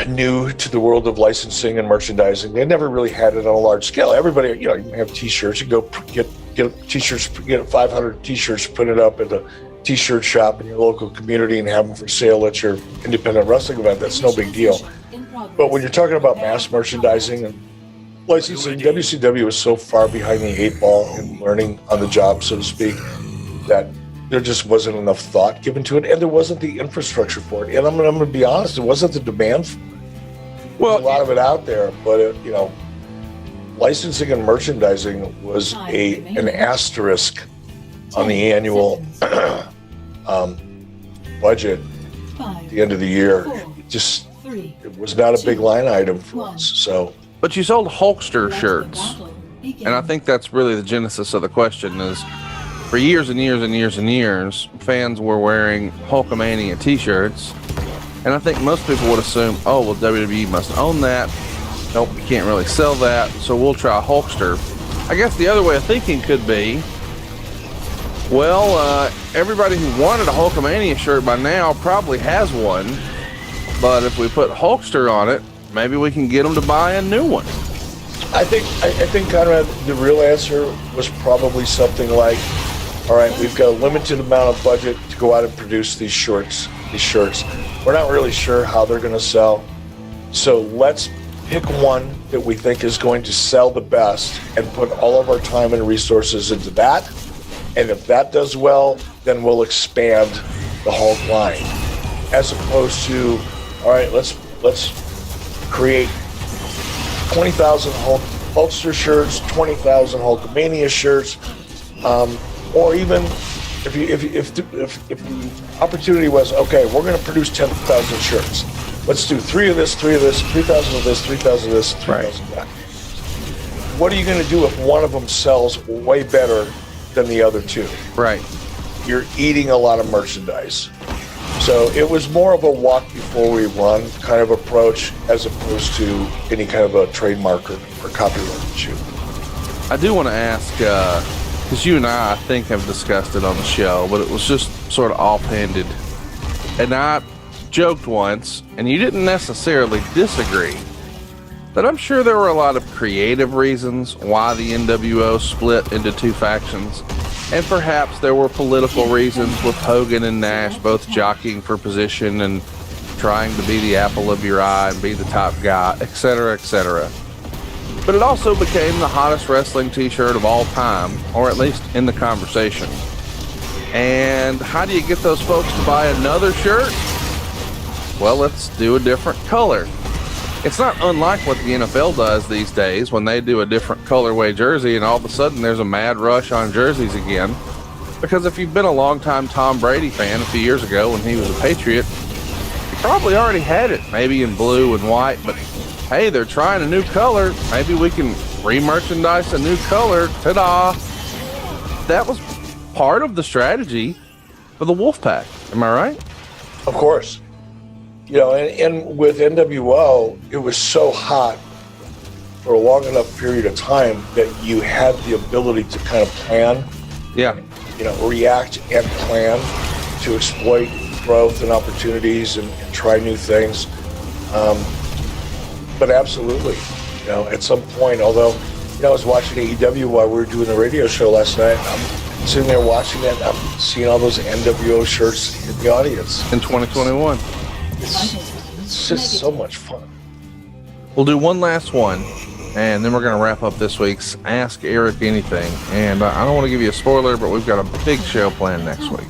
new to the world of licensing and merchandising. They never really had it on a large scale. Everybody, you have t-shirts, you go get t-shirts, get 500 t-shirts printed up at a t-shirt shop in your local community and have them for sale at your independent wrestling event. That's no big deal. But when you're talking about mass merchandising and licensing, WCW was so far behind the 8 ball in learning on the job, so to speak, that there just wasn't enough thought given to it, and there wasn't the infrastructure for it. And I'm going to be honest, there wasn't the demand for it. Well, a lot of it out there, but licensing and merchandising was an asterisk on the annual budget at the end of the year. It was not a big line item for us. So, but you sold Hulkster shirts, and I think that's really the genesis of the question. Is for years and years and years and years, fans were wearing Hulkamania T-shirts, and I think most people would assume, oh, well, WWE must own that. Nope, you can't really sell that, so we'll try Hulkster. I guess the other way of thinking could be, well, everybody who wanted a Hulkamania shirt by now probably has one, but if we put Hulkster on it, maybe we can get them to buy a new one. I think, Conrad, the real answer was probably something like, all right, we've got a limited amount of budget to go out and produce these shirts. We're not really sure how they're going to sell, so let's pick one that we think is going to sell the best and put all of our time and resources into that. And if that does well, then we'll expand the Hulk line. As opposed to, all right, let's create 20,000 Hulkster shirts, 20,000 Hulkamania shirts, or even if the opportunity was, okay, we're going to produce 10,000 shirts. Let's do 3 of this, 3,000 of this, 3,000 of this, 3,000 of that. What are you going to do if one of them sells way better than the other 2? Right. You're eating a lot of merchandise. So it was more of a walk before we run kind of approach as opposed to any kind of a trademark or copyright issue. I do want to ask, because you and I think, have discussed it on the show, but it was just sort of offhanded. And I joked once, and you didn't necessarily disagree, but I'm sure there were a lot of creative reasons why the NWO split into 2 factions, and perhaps there were political reasons with Hogan and Nash both jockeying for position and trying to be the apple of your eye and be the top guy, etc., etc. But it also became the hottest wrestling t-shirt of all time, or at least in the conversation. And how do you get those folks to buy another shirt? Well, let's do a different color. It's not unlike what the NFL does these days when they do a different colorway jersey and all of a sudden there's a mad rush on jerseys again. Because if you've been a longtime Tom Brady fan a few years ago when he was a Patriot, you probably already had it, maybe in blue and white, but hey, they're trying a new color. Maybe we can re-merchandise a new color. Ta-da! That was part of the strategy for the Wolfpack. Am I right? Of course. And with NWO, it was so hot for a long enough period of time that you had the ability to kind of plan, react and plan to exploit growth and opportunities and try new things. But absolutely, at some point, although, I was watching AEW while we were doing the radio show last night, I'm sitting there watching that, and I'm seeing all those NWO shirts in the audience. In 2021. It's just so much fun. We'll do one last one, and then we're going to wrap up this week's Ask Eric Anything. And I don't want to give you a spoiler, but we've got a big show planned next week.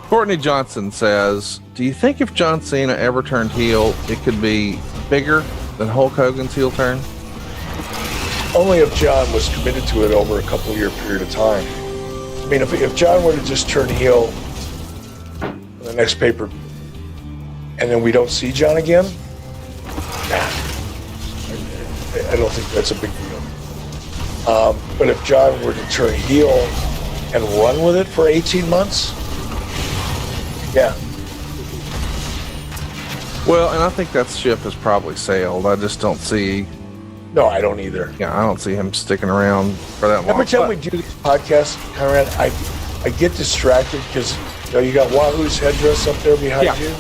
Courtney Johnson says, do you think if John Cena ever turned heel, it could be bigger than Hulk Hogan's heel turn? Only if John was committed to it over a couple year period of time. I mean, if John were to just turn heel in the next paper, and then we don't see John again, I don't think that's a big deal. But if John were to turn heel and run with it for 18 months, yeah. Well, and I think that ship has probably sailed. I just don't see... No, I don't either. Yeah, I don't see him sticking around for that long. Every time we do this podcast, Conrad, I get distracted because you got Wahoo's headdress up there behind you,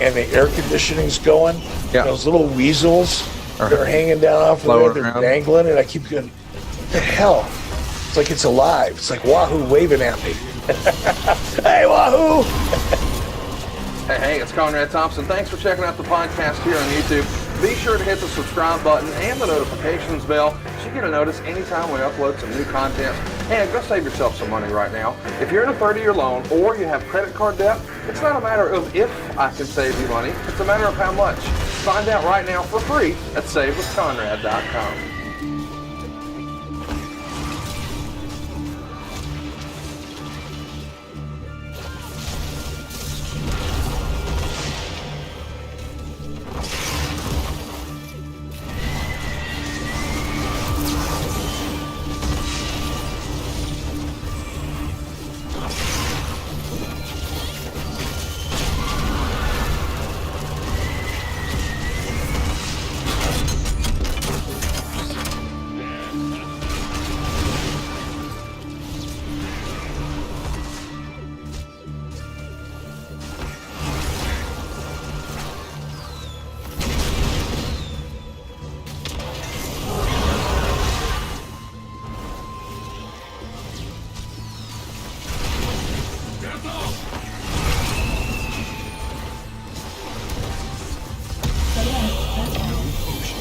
and the air conditioning's going. Yeah. Those little weasels that are hanging down off of there, they're dangling, and I keep going, what the hell? It's like it's alive. It's like Wahoo waving at me. Hey, Wahoo! Hey, it's Conrad Thompson. Thanks for checking out the podcast here on YouTube. Be sure to hit the subscribe button and the notifications bell so you get a notice anytime we upload some new content. And go save yourself some money right now. If you're in a 30-year loan or you have credit card debt, it's not a matter of if I can save you money, it's a matter of how much. Find out right now for free at SaveWithConrad.com.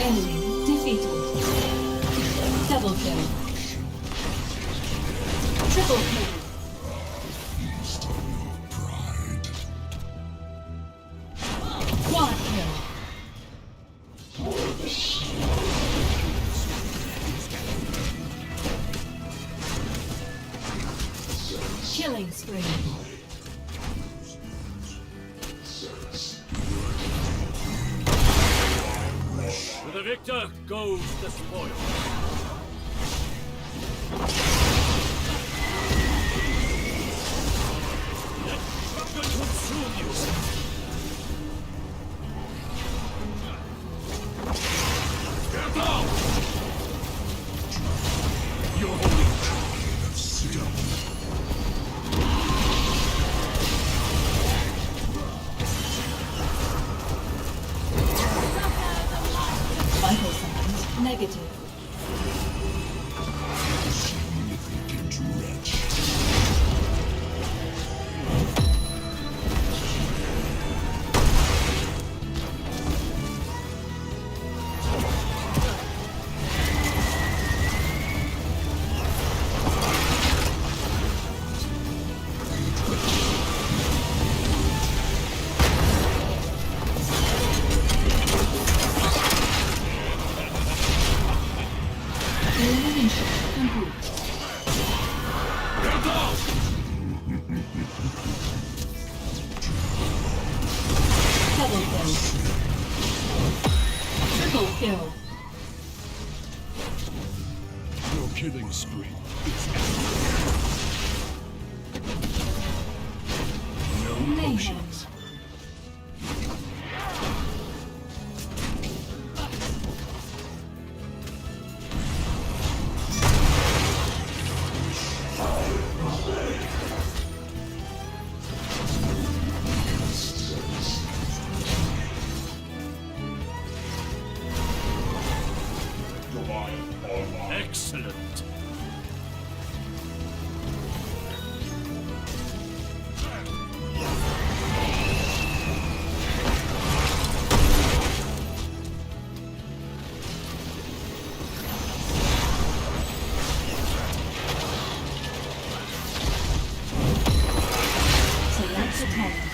Enemy defeated. Double kill. Triple kill. Quad kill. Killing spree. To the victor goes the spoil. Let hunger consume you. Get down! You're holding Vital signs negative. Elimination complete. Double kill. Triple kill. your killing spree. No potions. Excellent. Select a target.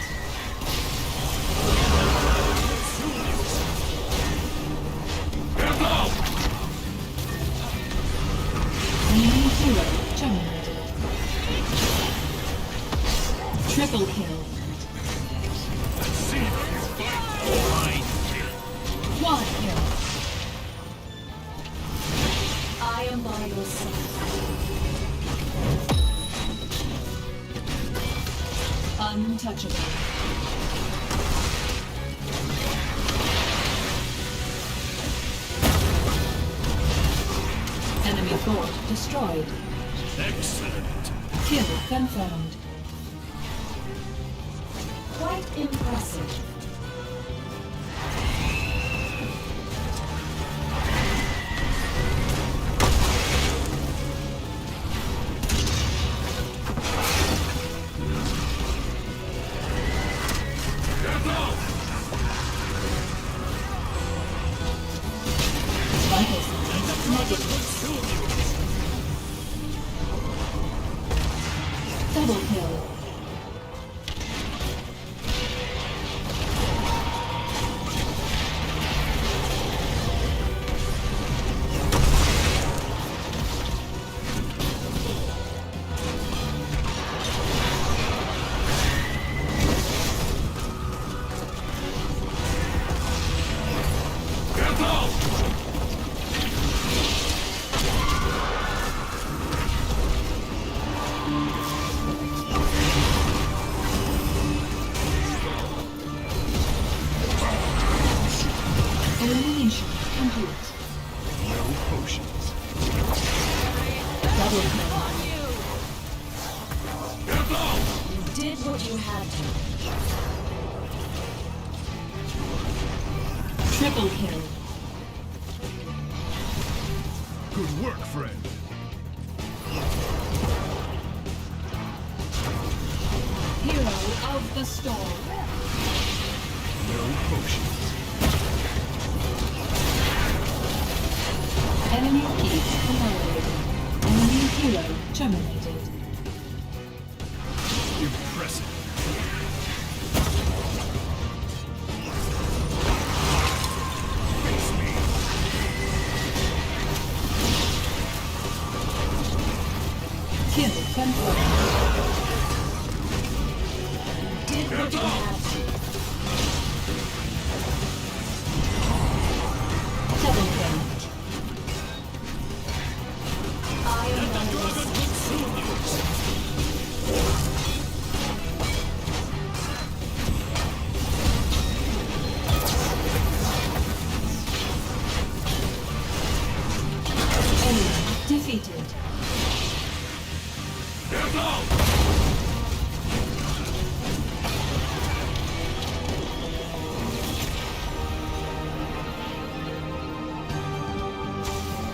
Enemy hero terminated. Triple kill. Let's see if you fight. Quad kill. I am by your side. Untouchable. Enemy fort destroyed. Excellent. Kill confirmed. Quite impressive. Double kill. Elimination complete. No potions. Double kill. You did what you had to. Triple kill. Good work, friend. Hero of the storm. No potions. Enemy keep annihilated. Enemy hero terminated. Impressive. Face me. Kill confirmed. Did what you had to. Double kill. Iron Enemy defeated.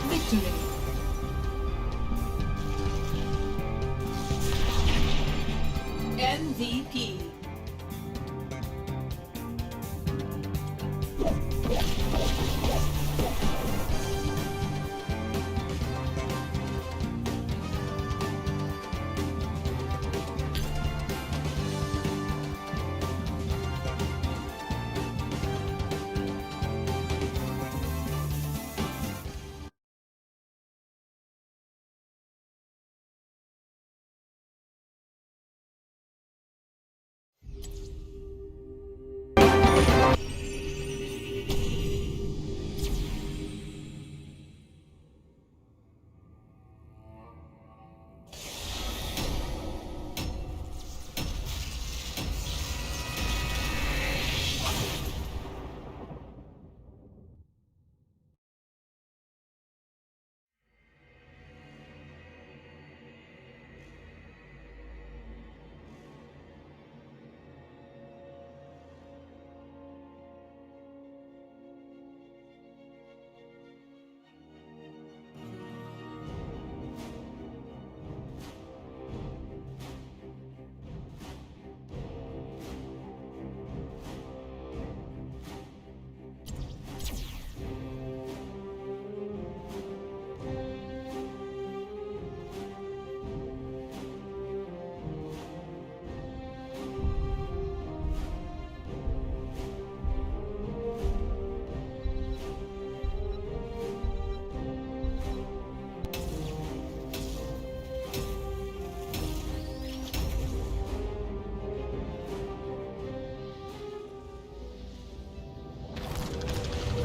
Victory. MVP.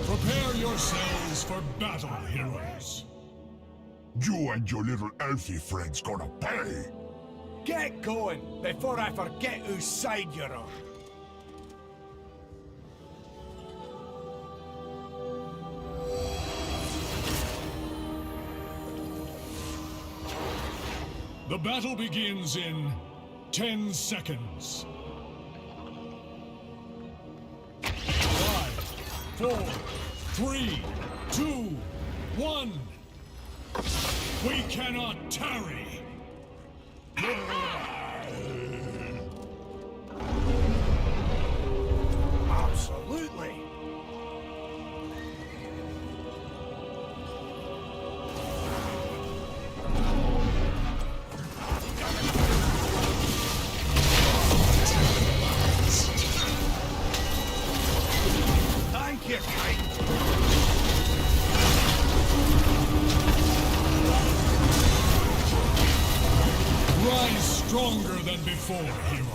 Prepare yourselves for battle, heroes. You and your little elfie friends gonna pay. Get going before I forget whose side you're on. The battle begins in 10 seconds. 5, 4, 3, 2, 1. We cannot tarry. Absolutely. stronger than before, hero.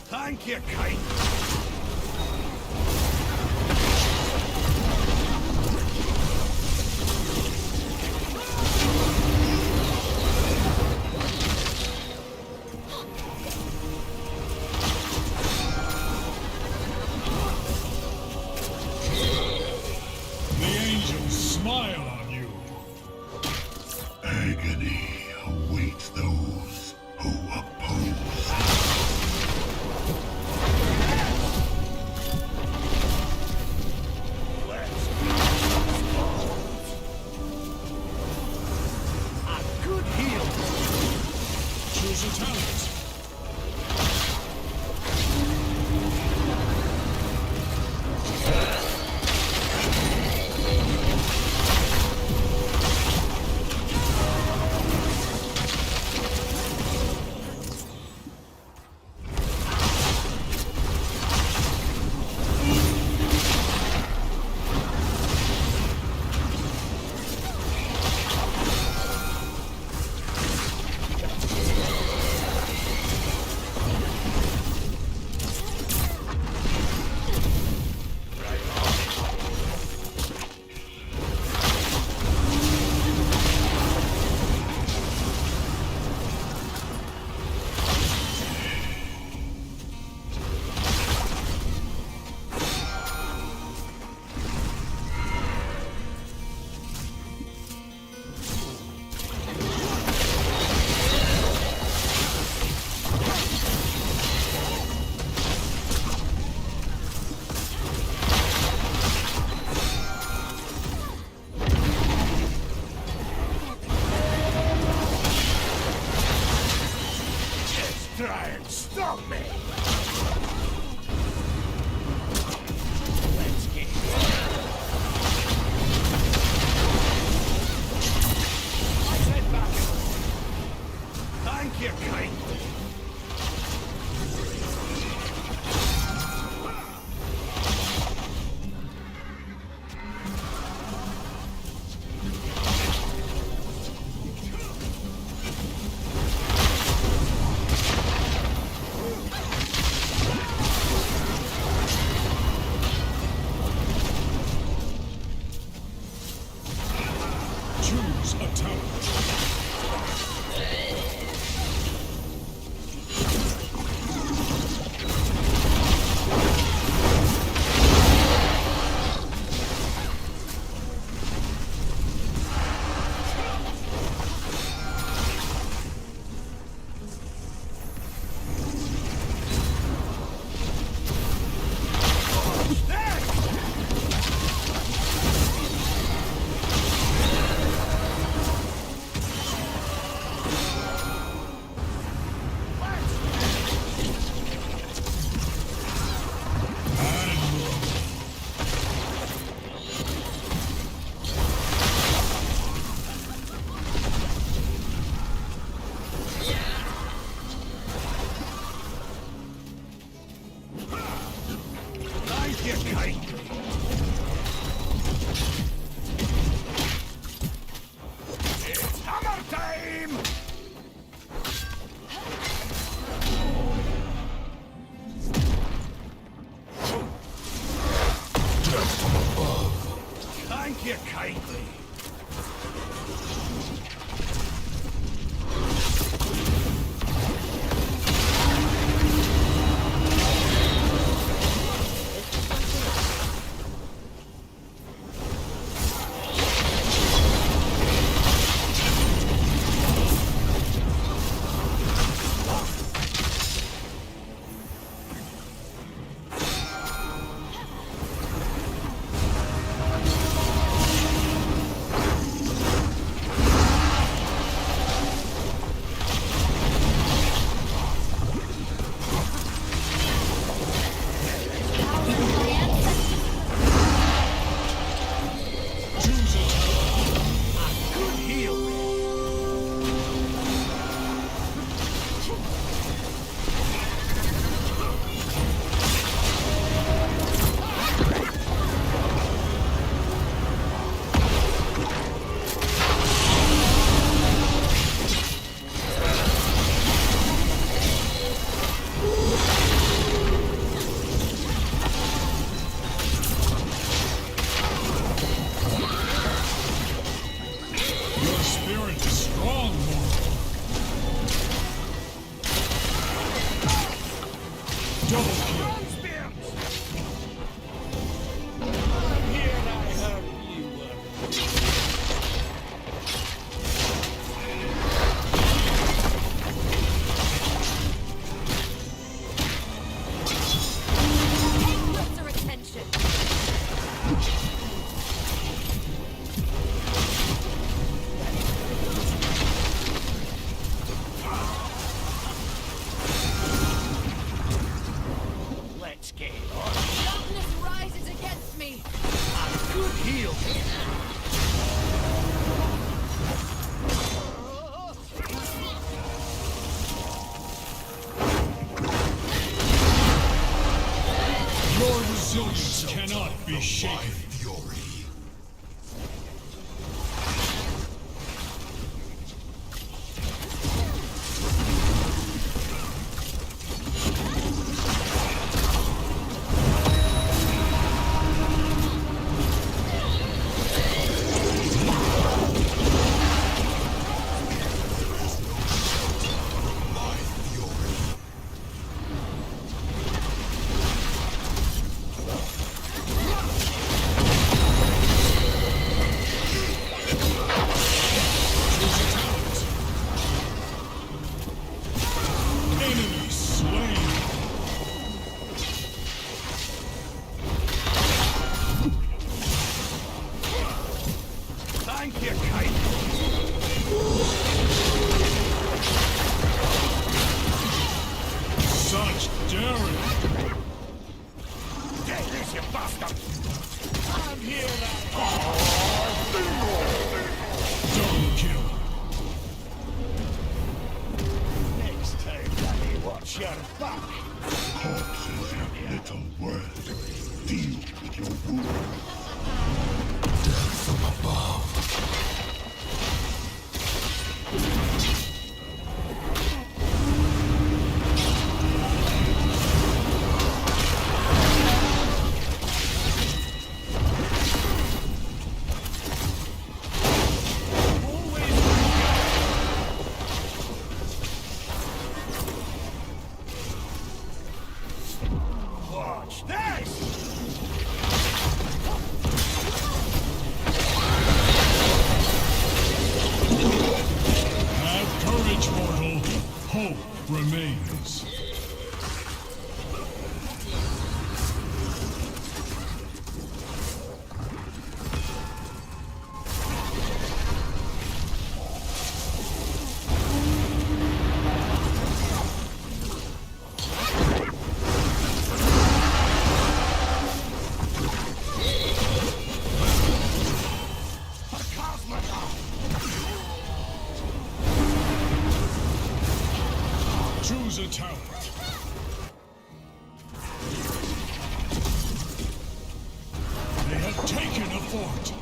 Thank you, Kate. The angels smile on you. Agony awaits those who oppose. A good heal. Choose a talent. Try and stop me. Thank you, kindly. Choose a talent. Thank you, kindly. It's hammer time! Thank you, kindly. Thank you, Kate. Such daring! Get loose, you bastard! I'm here now! Double kill! Next time, Danny, watch your back! Corpses have little worth. Deal with your wound. Death from above. Watch this! Have courage, mortal. Hope remains. Choose a talent. They have taken a fort.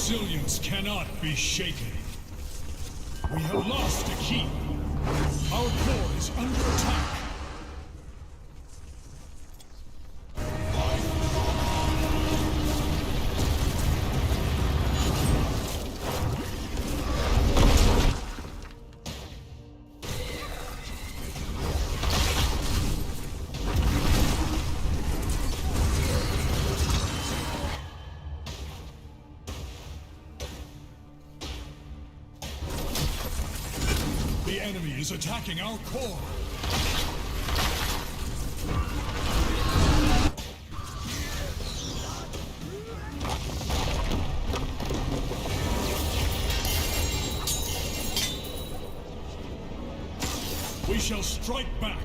Resilience cannot be shaken. We have lost a key. Our core is under attack. The enemy is attacking our core. We shall strike back.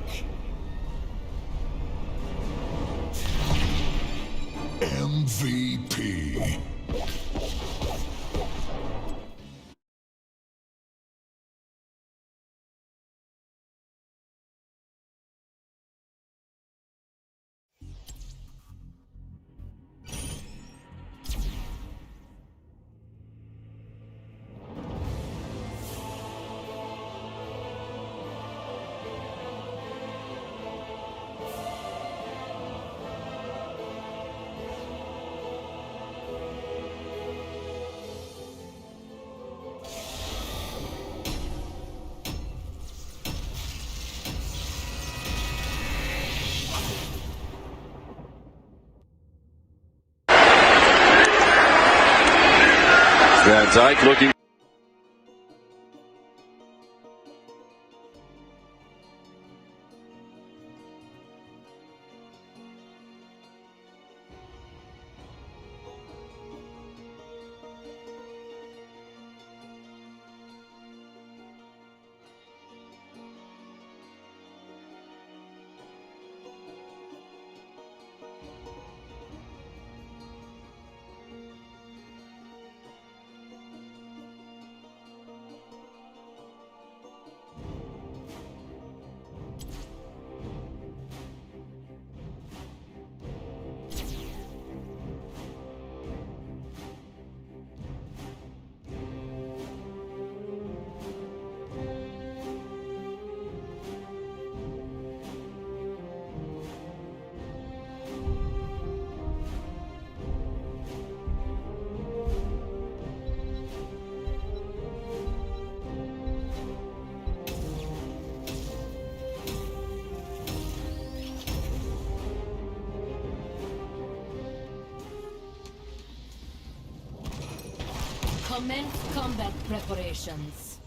MVP. Van Dijk looking. Commence combat preparations.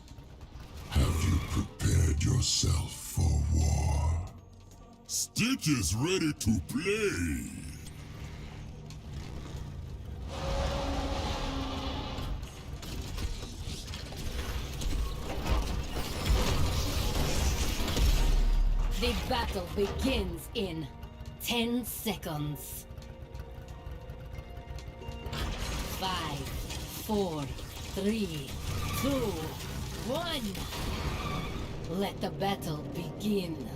Have you prepared yourself for war? Stick is ready to play. The battle begins in 10 seconds. 5, 4, 3, 2, 1. Let the battle begin.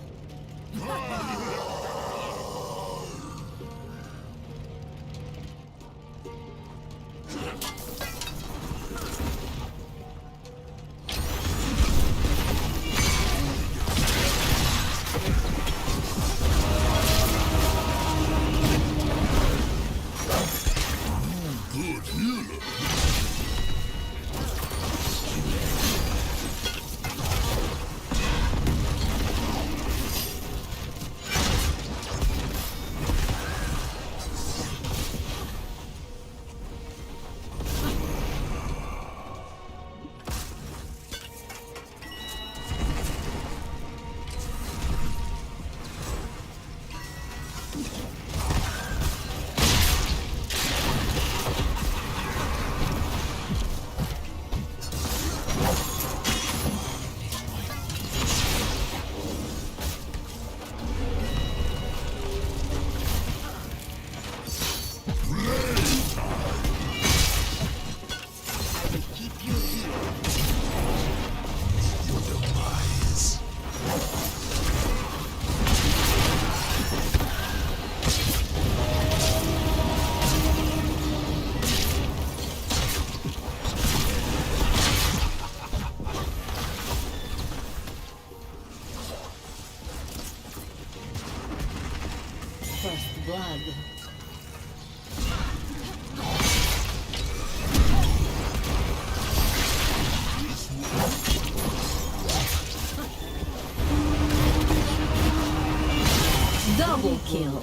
kill.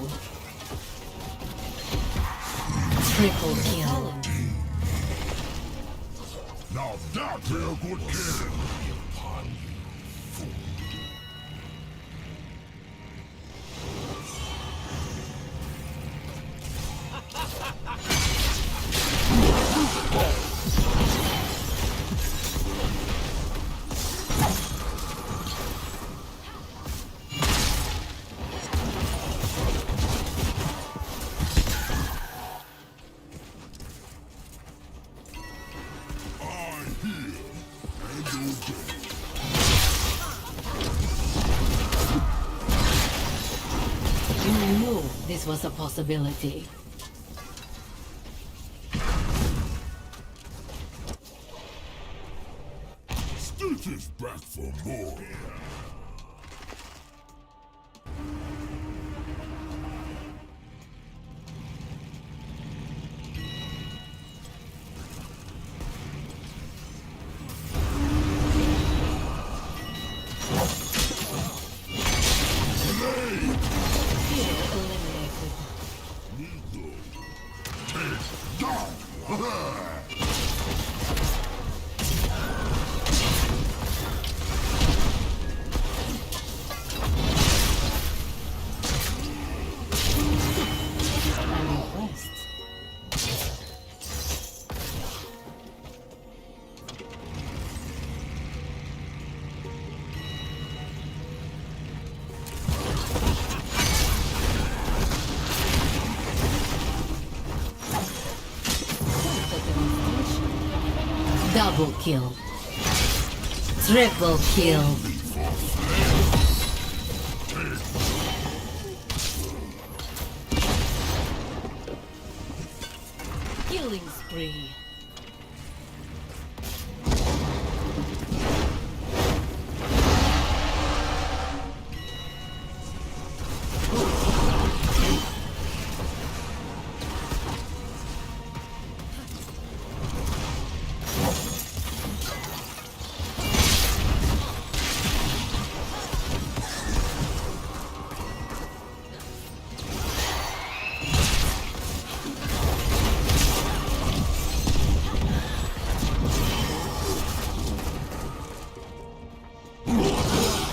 Triple kill. Now that's a good kill. You knew this was a possibility. Stitch is back for more. Double kill. Triple kill. Killing spree.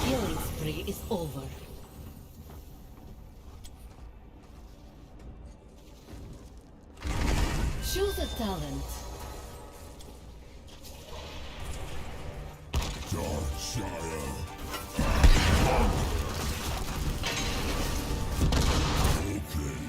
Killing spree is over. Choose a talent. Darkshire. Okay.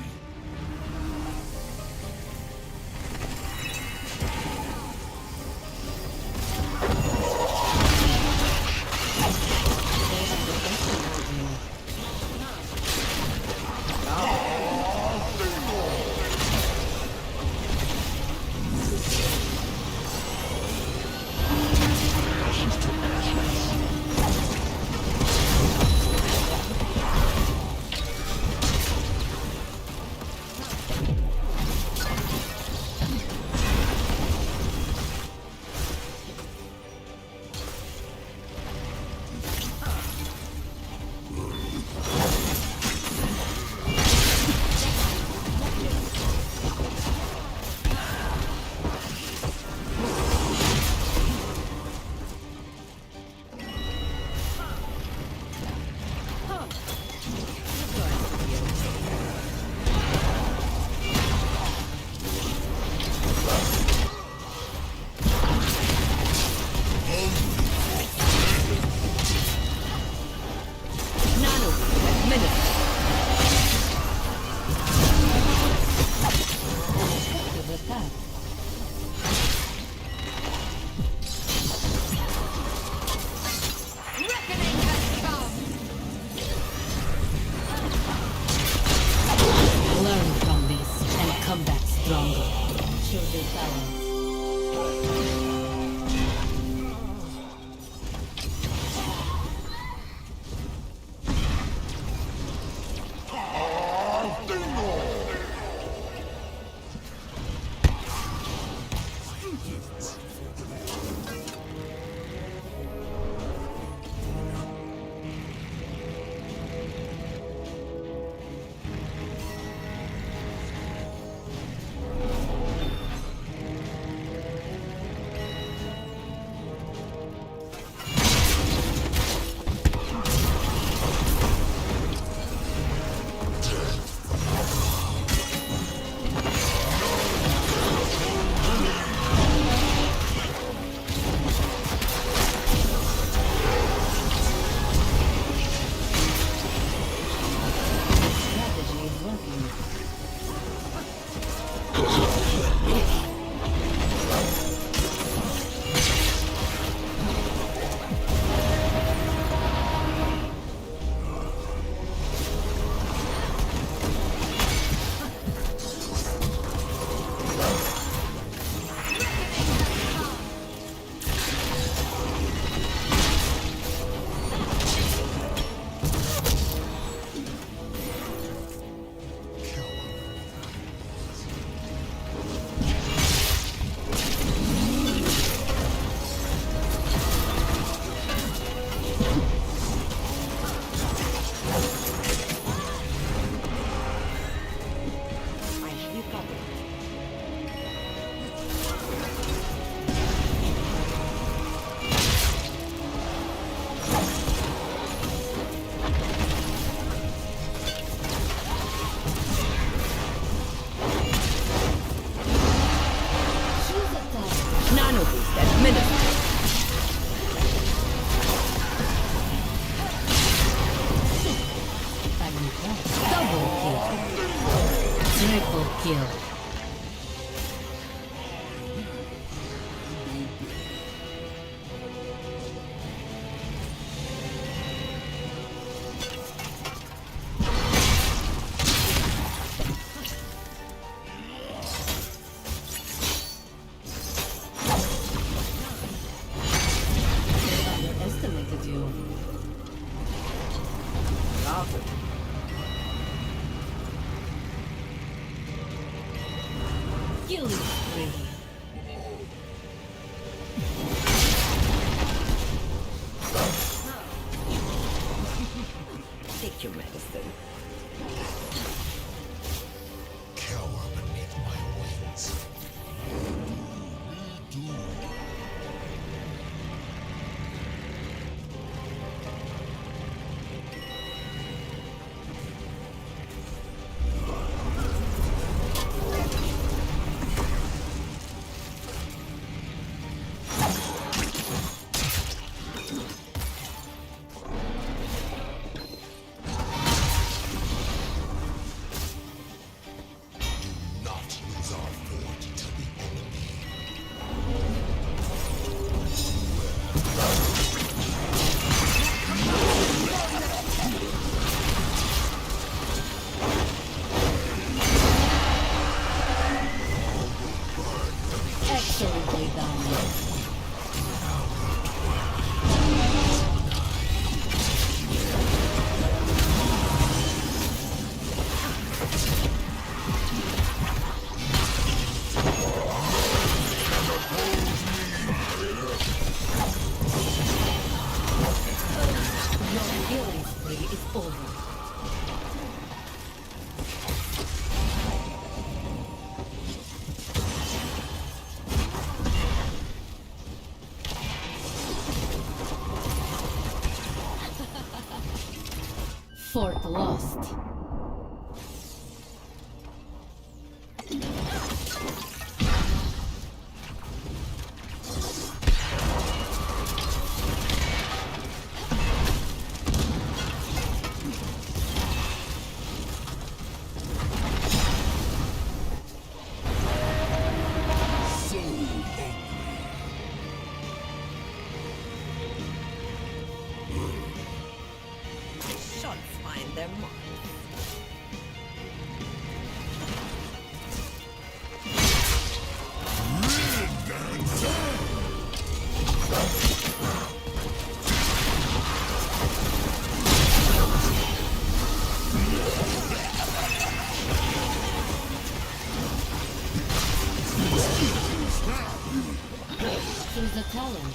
Triple kill. Underestimated you. Killing spree. Take your medicine. Cower beneath my wings. Excellently done. Your killing spree is over. Fort lost. Shots find their mark. Choose a talent.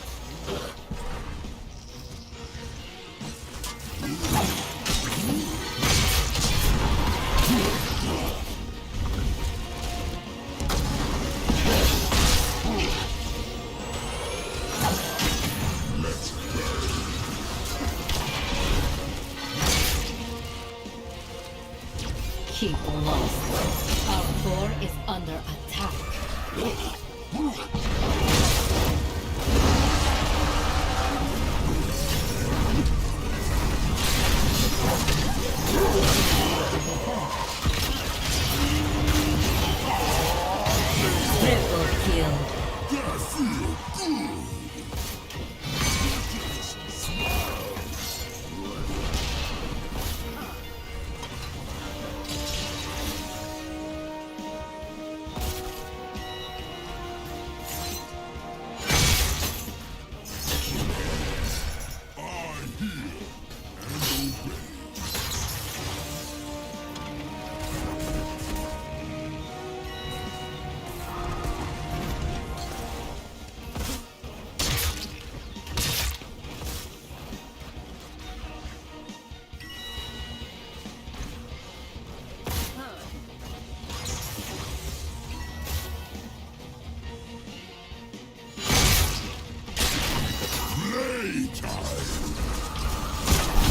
Keep lost. Our core is under attack.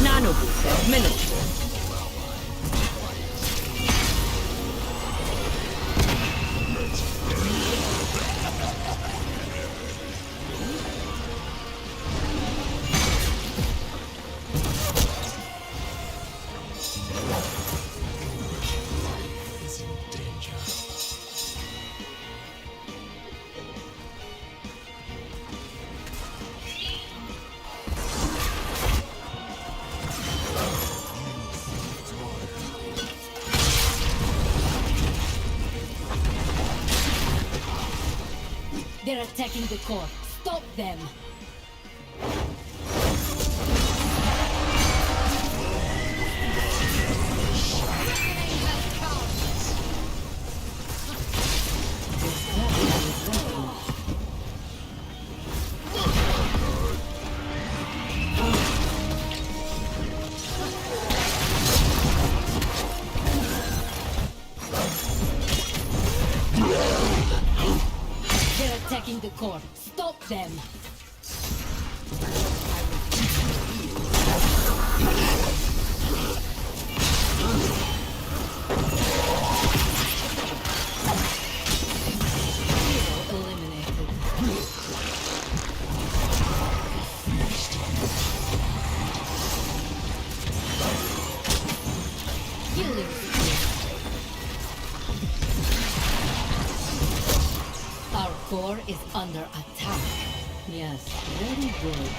Nanoboost administered. They're attacking the core. Stop them! Attacking the core. Stop them! Eliminated. Killing. Our core is under attack. Yes, very good.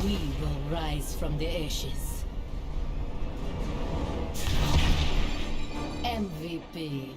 We will rise from the ashes. MVP.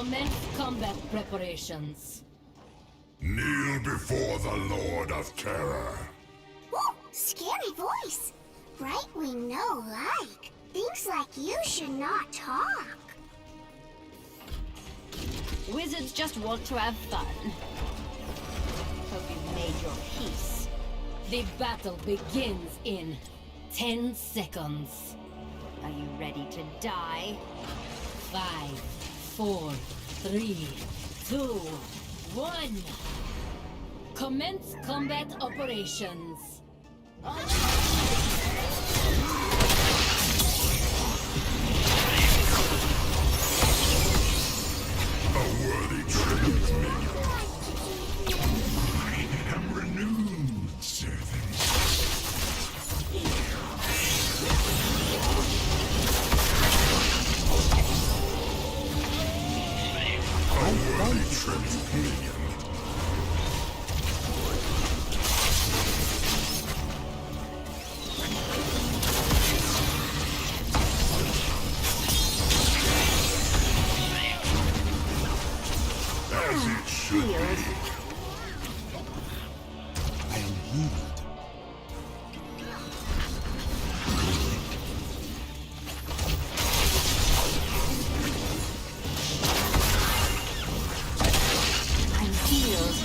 Commence combat preparations. Kneel before the Lord of Terror. Ooh, scary voice. Right-wing no like. Thinks like you should not talk. Wizards just want to have fun. Hope you've made your peace. The battle begins in 10 seconds. Are you ready to die? 5, 4, 3, 2, 1. Commence combat operations. A worthy tribute, minion. I am renewed, servant. A worthy tribute, minion. As it should be. I am healed. I'm healed.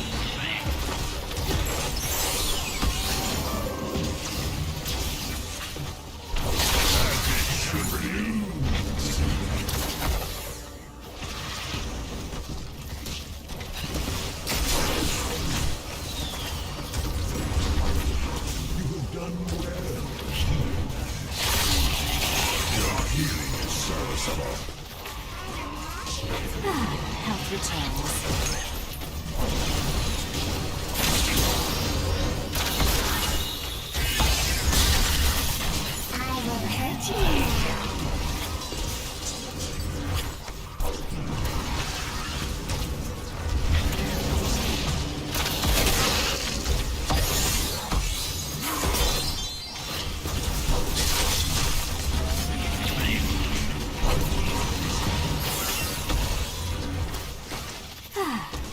Health returns. I will hurt you.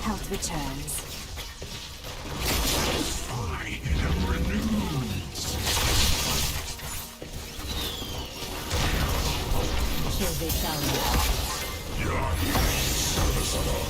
Health returns. I am renewed. Kill the sound. Your healing is serviceable.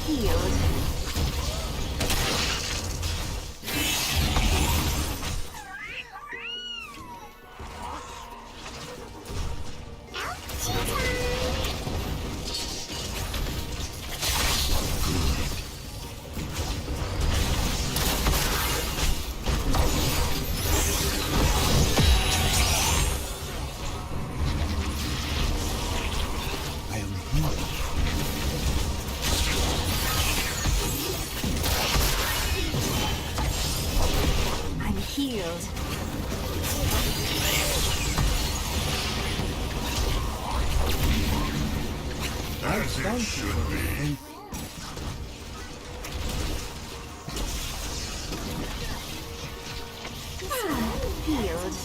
Healed. I am healed. I'm healed. As it should be. Healed.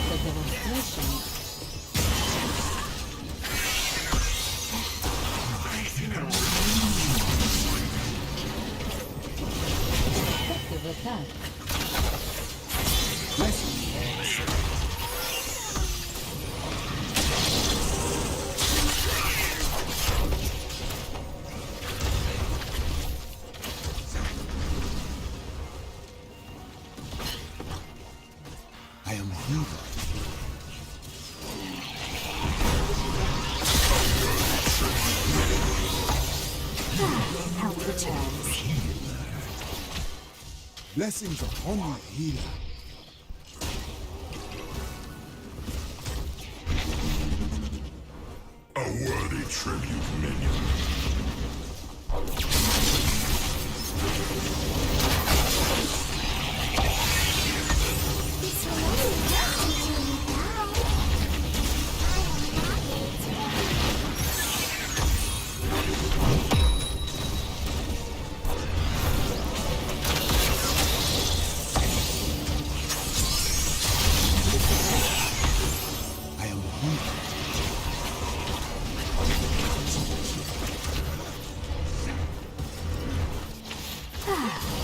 The demonstration. Effective attack. I am healed. Health returns. Blessings upon you, healer. A worthy tribute, minion.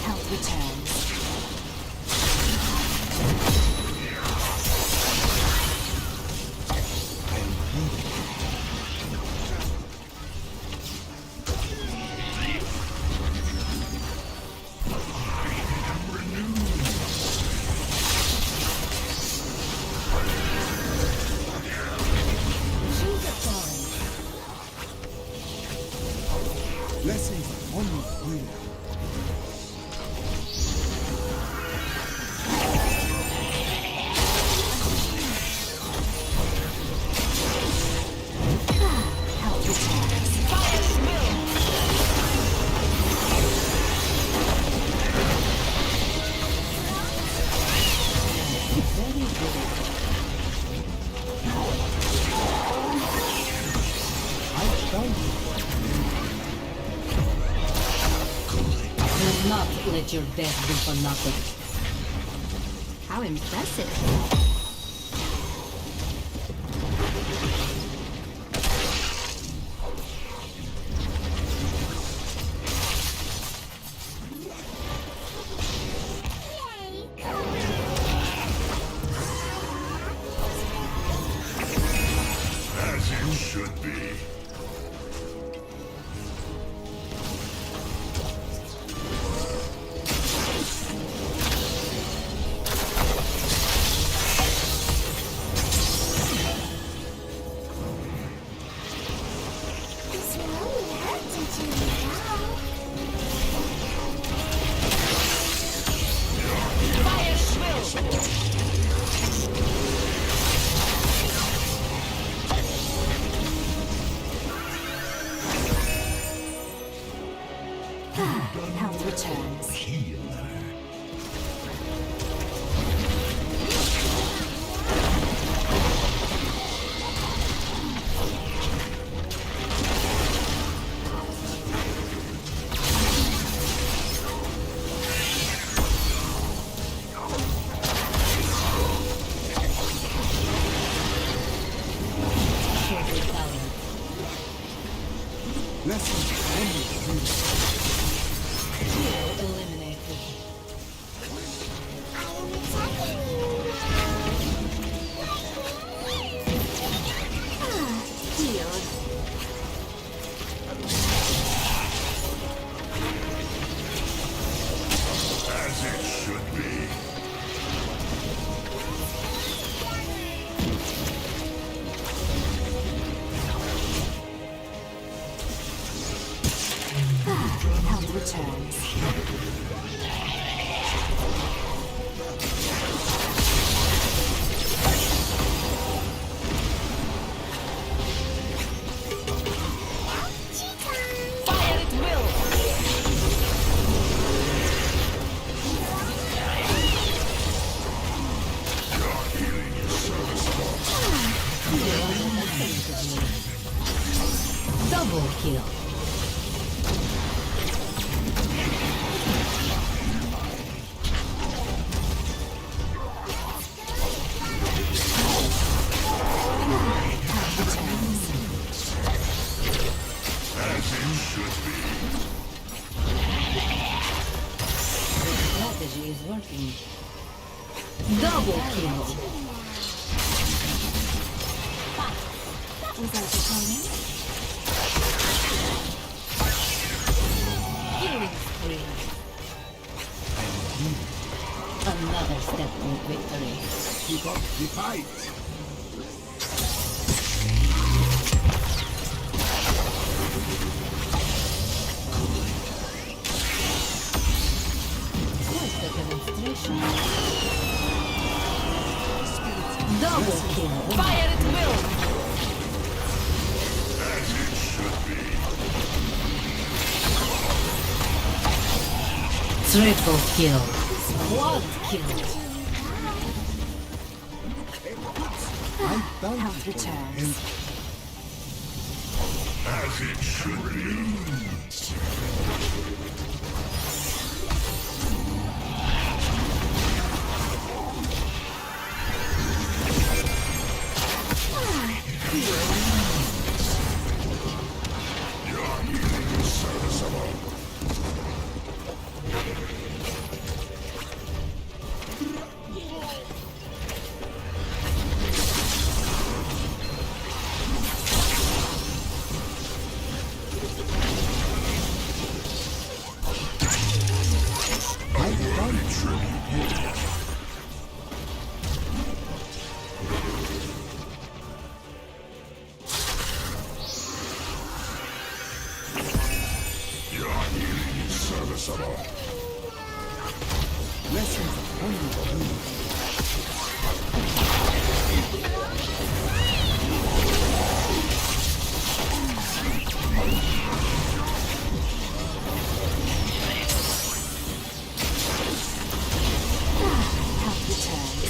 Health returns. Blessings upon you, healer. Do not let your death be for nothing. How impressive. As it should be. This really hurts until you die. Fire swill. Health returns. Blessings upon you, healer. Eliminated. I am attacking you. Healed. As it should be. Health returns. Fire at will. Double kill. As it should be. Strategy is working. Double kill. That was entertaining. Killing spree. Another step to victory. Keep up the fight. Quite the Double kill. Fire at will. As it should be. Triple kill. Quad kill. Health returns. As it should be. Your healing is serviceable. Your healing is serviceable. Blessings upon you. Health returns.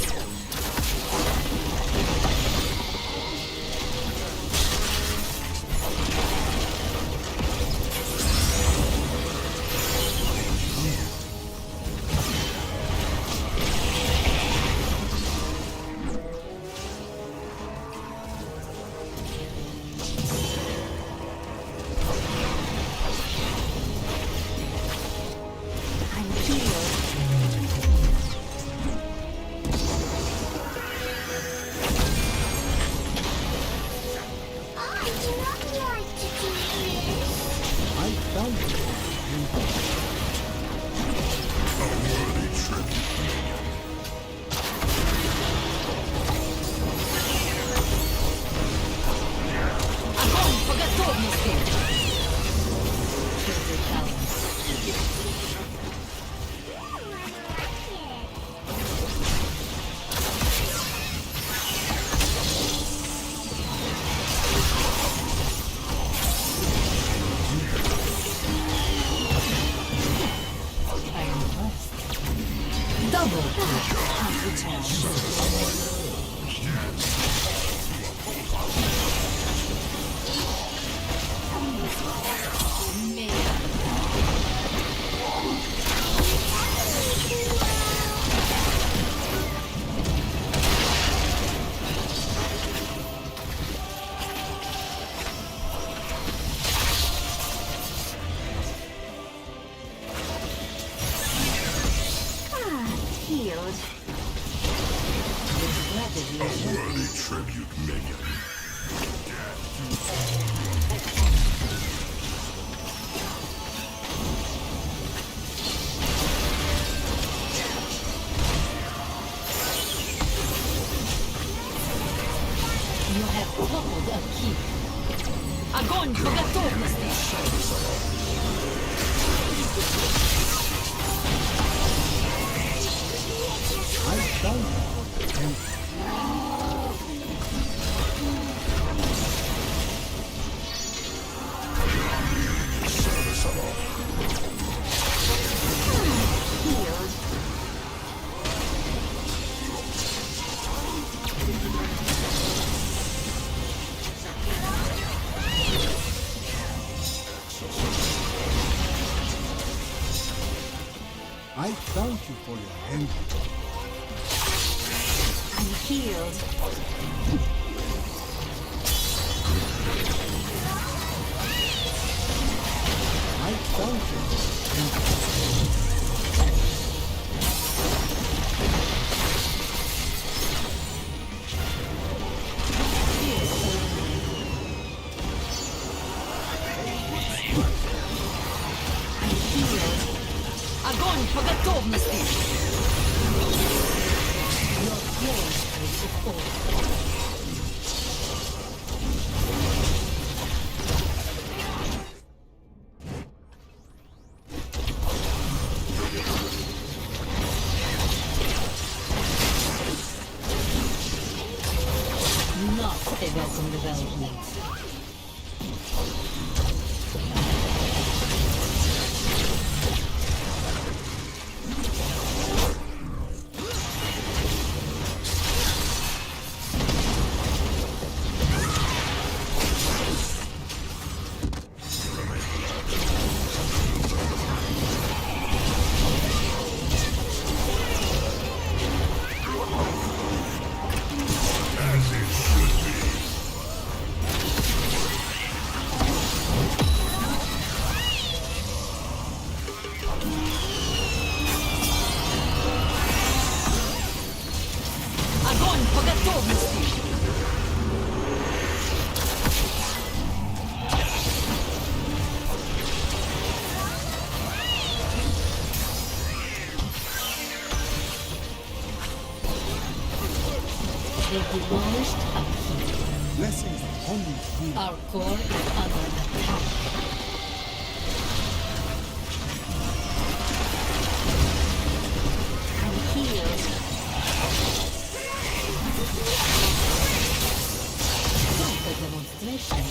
I'm healed. I do not like to do this. I found you. A worthy tribute. Огонь по готовности. Triple balance. Double kill. Health returns. Healed. A worthy tribute, minion. You have toppled a keep. Огонь по готовности. I found you. I thank you for your hand. I'm healed. I thank you for your hand. Огонь по готовности! Your force will support. welcome developments. Our core is under attack. I'm healed. Stop the demonstration.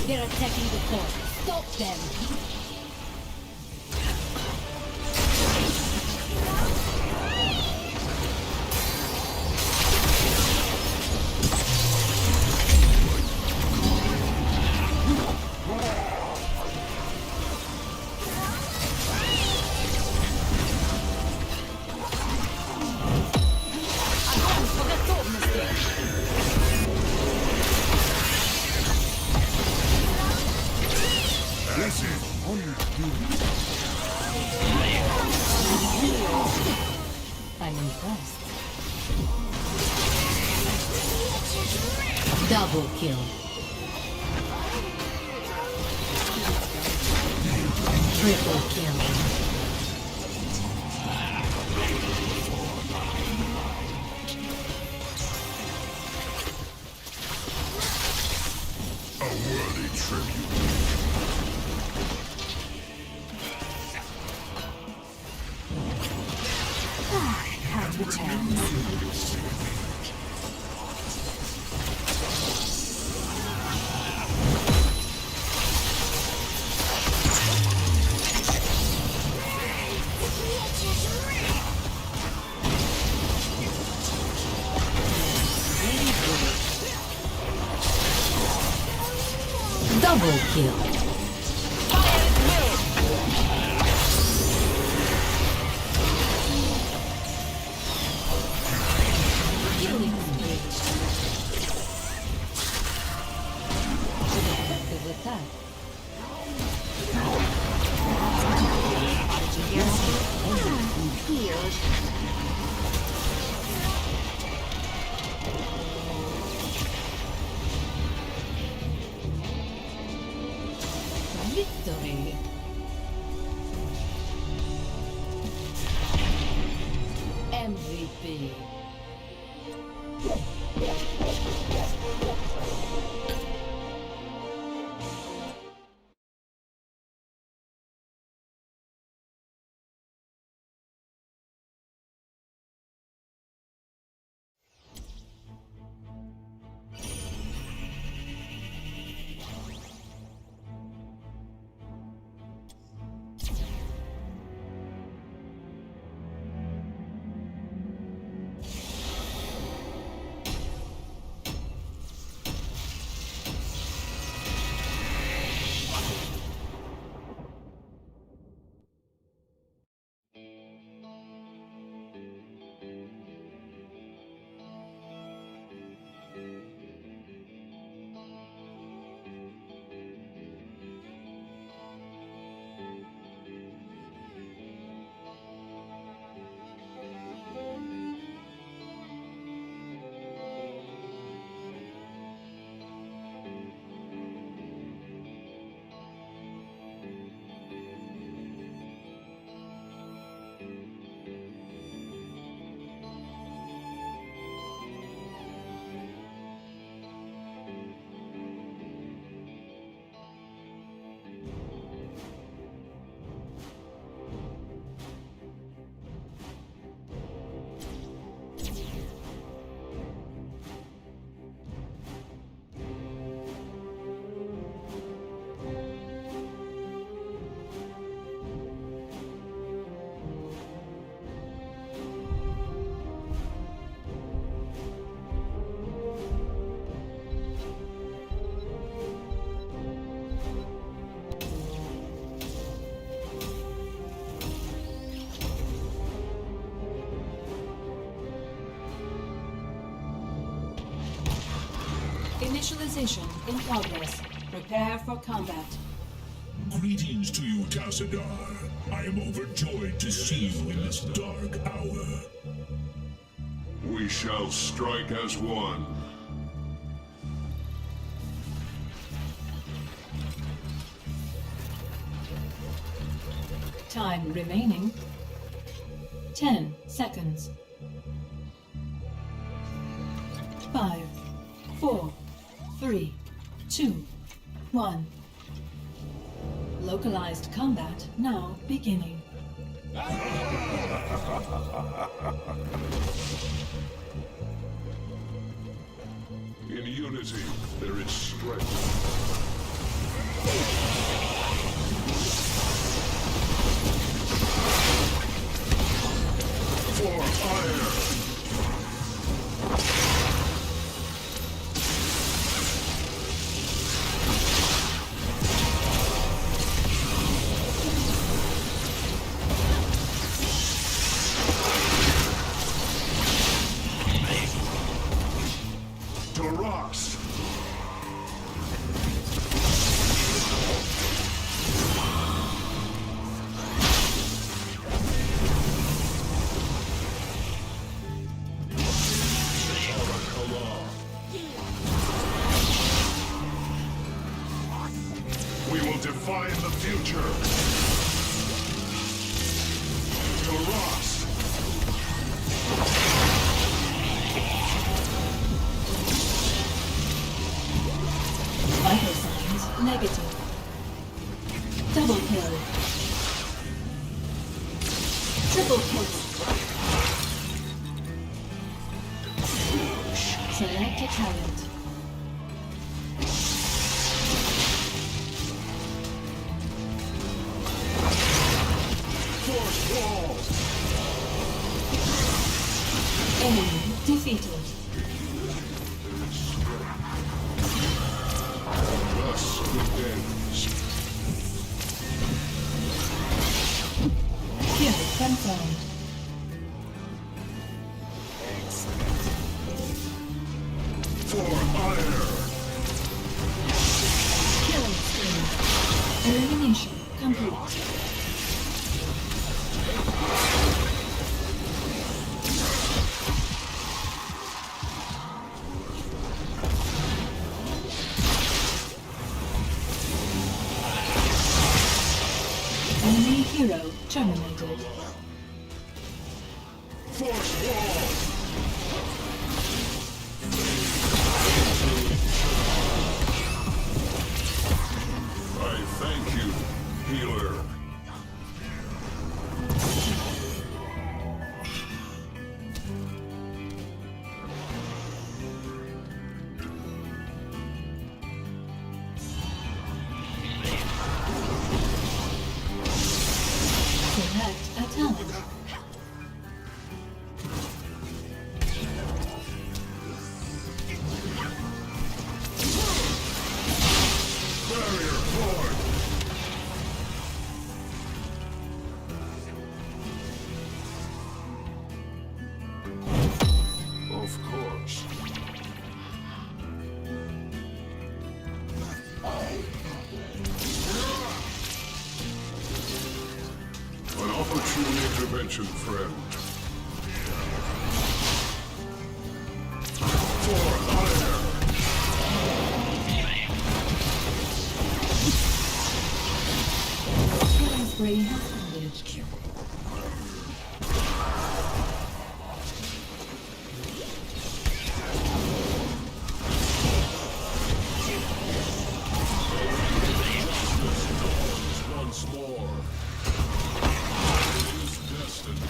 They're attacking the core. Stop them. I'm impressed. Double kill. Triple kill. A worthy tribute. Have the chance. Double kill. Killing spree. Effective attack. Victory. MVP. Initialization in progress. Prepare for combat. Greetings to you, Tassadar. I am overjoyed to see you in this dark hour. We shall strike as one. Time remaining 10 seconds. 5, 4, 3, 2, 1. Localized combat now beginning. In unity, there is strength. For fire! We will define the future. Taras. Vital signs negative. Double kill. Triple kill. Select a talent. Force wall. Enemy defeated. Thus it ends. Kill confirmed. For ire. Killing spree. Elimination complete. Enemy hero terminated. Force wall. I thank you, healer. Select a talent. Barrier forward. Of course. An opportune intervention, friend. For ire. Killing spree has ended. Once more. It is destined.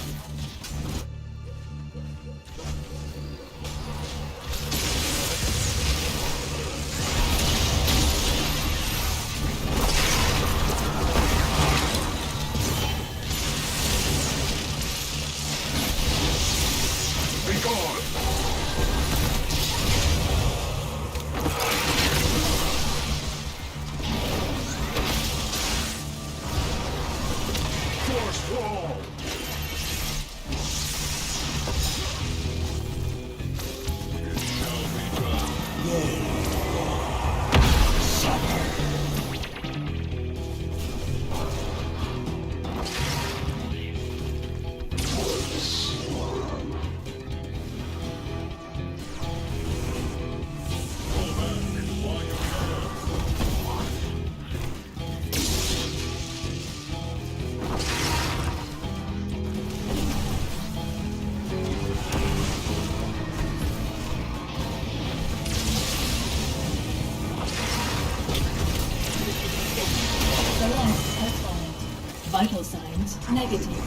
Vital signs negative.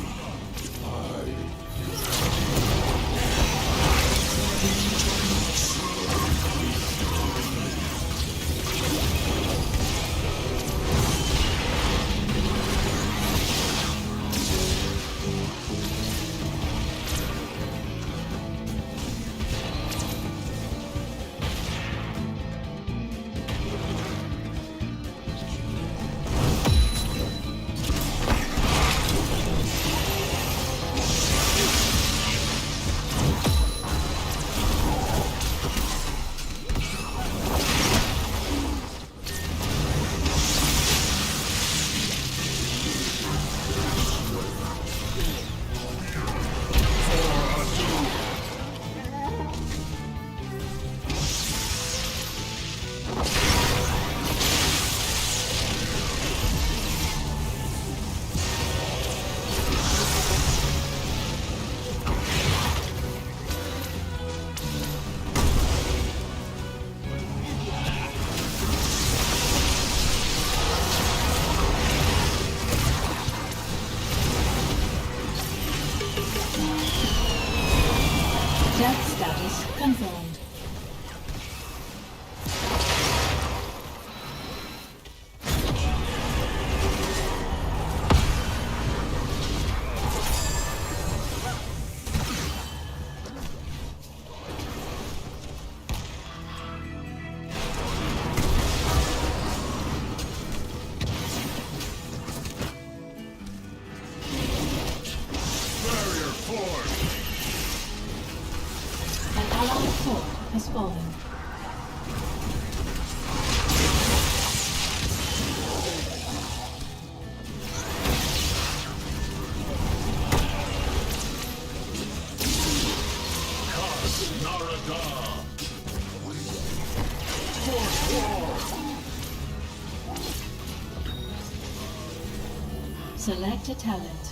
Death status confirmed. Barrier formed. An allied fort has fallen. Kas Narada. Force wall. Select a talent.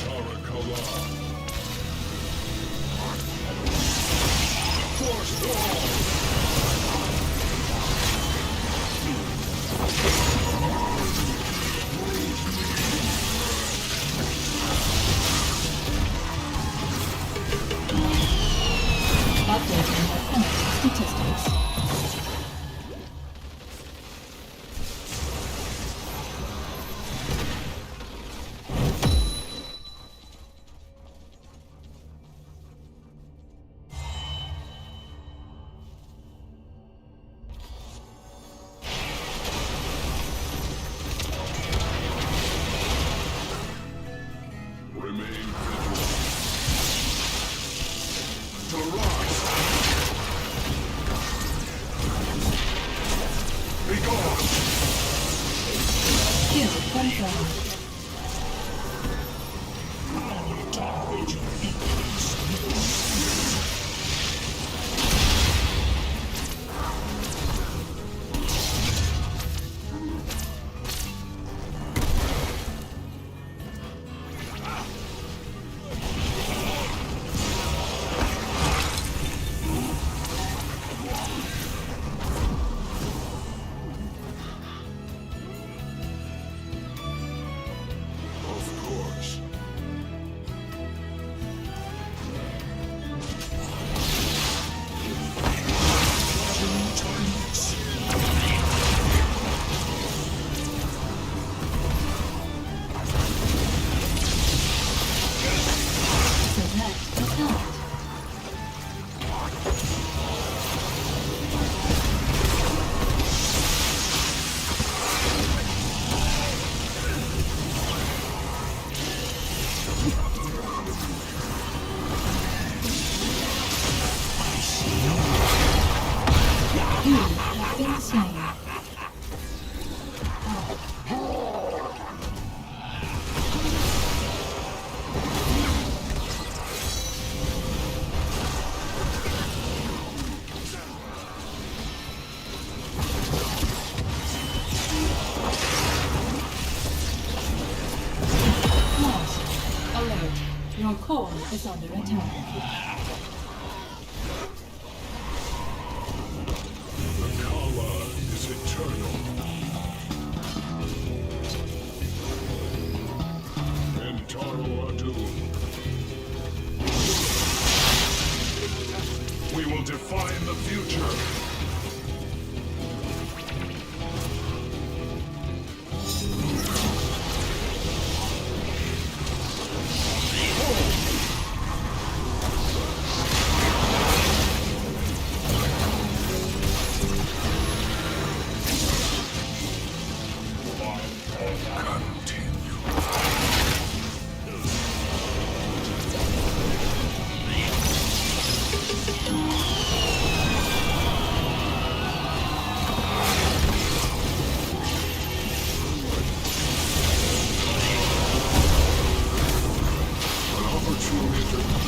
Tarakawa. Force wall. Updating weapon statistics. Remain vigilant. Taras. Be gone. Kill confirmed. Of course. Select a talent. You have been slain. Lost. Alert. Your core is under attack. will define the future.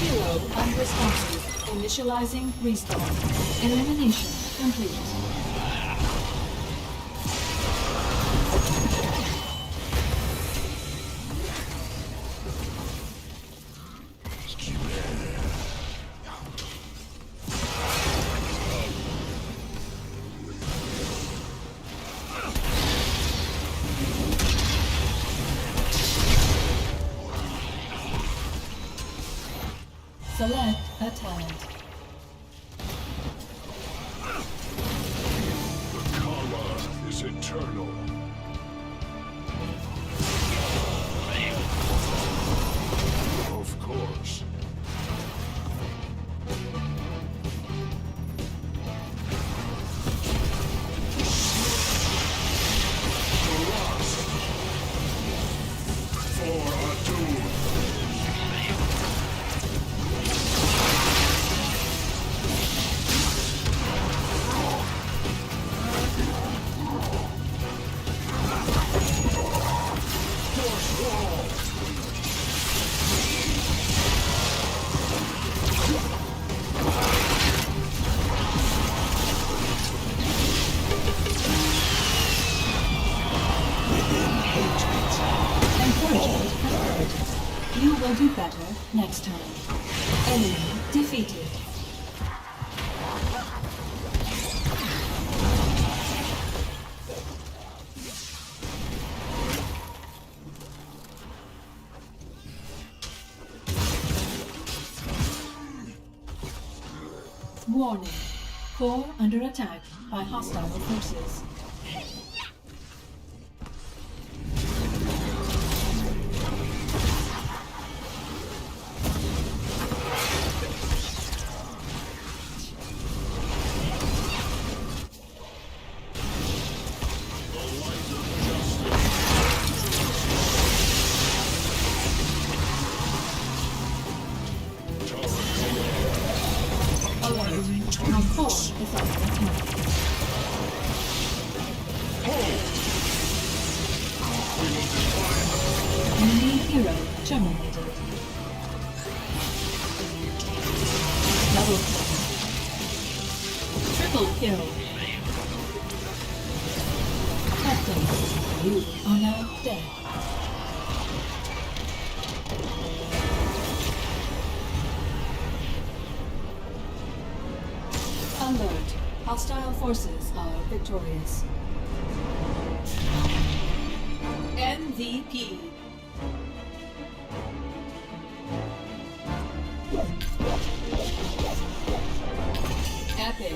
Hero unresponsive. Initializing respawn. Elimination complete. Select a talent. The Kara is eternal. Of course. For Adun. Encouragement activated. You will do better next time. Enemy defeated. Warning. Core under attack by hostile forces. Our core is under attack. Enemy hero terminated. Double kill. Triple kill. Captain, you are now dead. Alert. Hostile forces are victorious. MVP. Epic.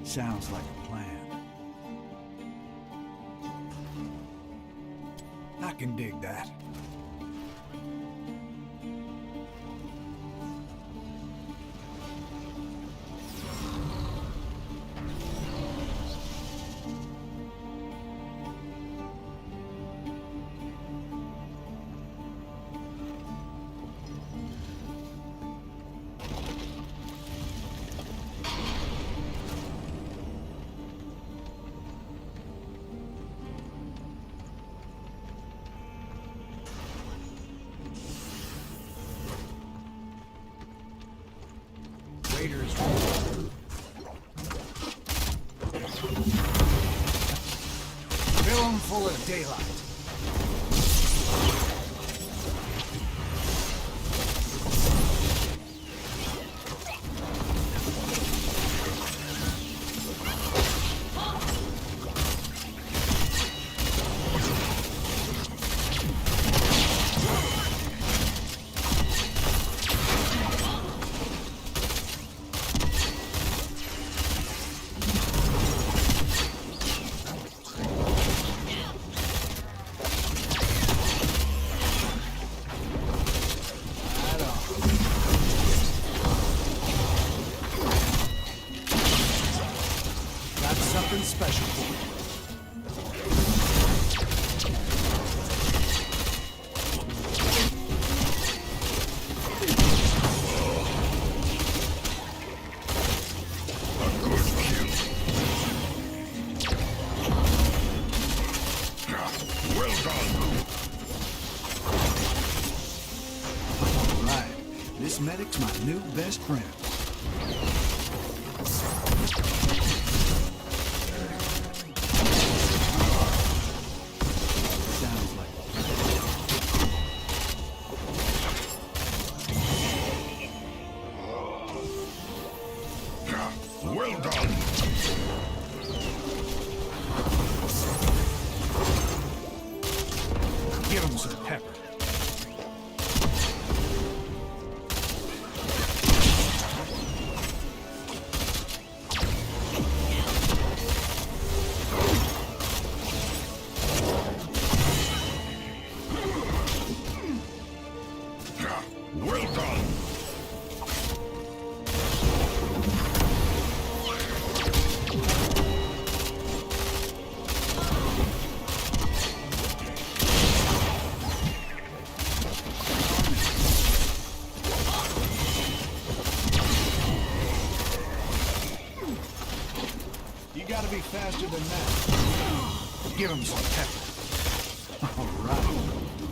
Sounds like a plan. I can dig that. Raiders. Fill 'em full of daylight. Something special for you. Well done. All right, this medic's my new best friend. Well done. Give him some pepper. Well done. You gotta be faster than that. Give him some pepper. All right.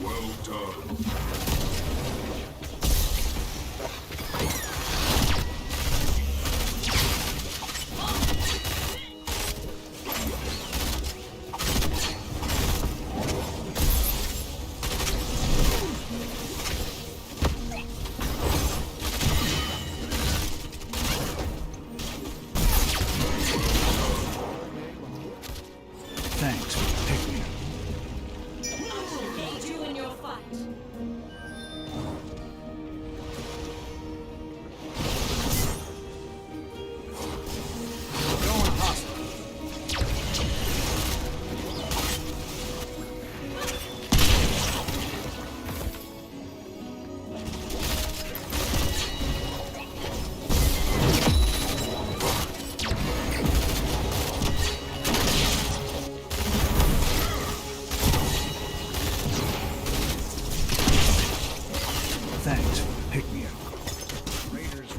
Well done. Thanks for picking me up. Aid you in your fight. Going hostile. Thanks for the pick-me-up. Raiders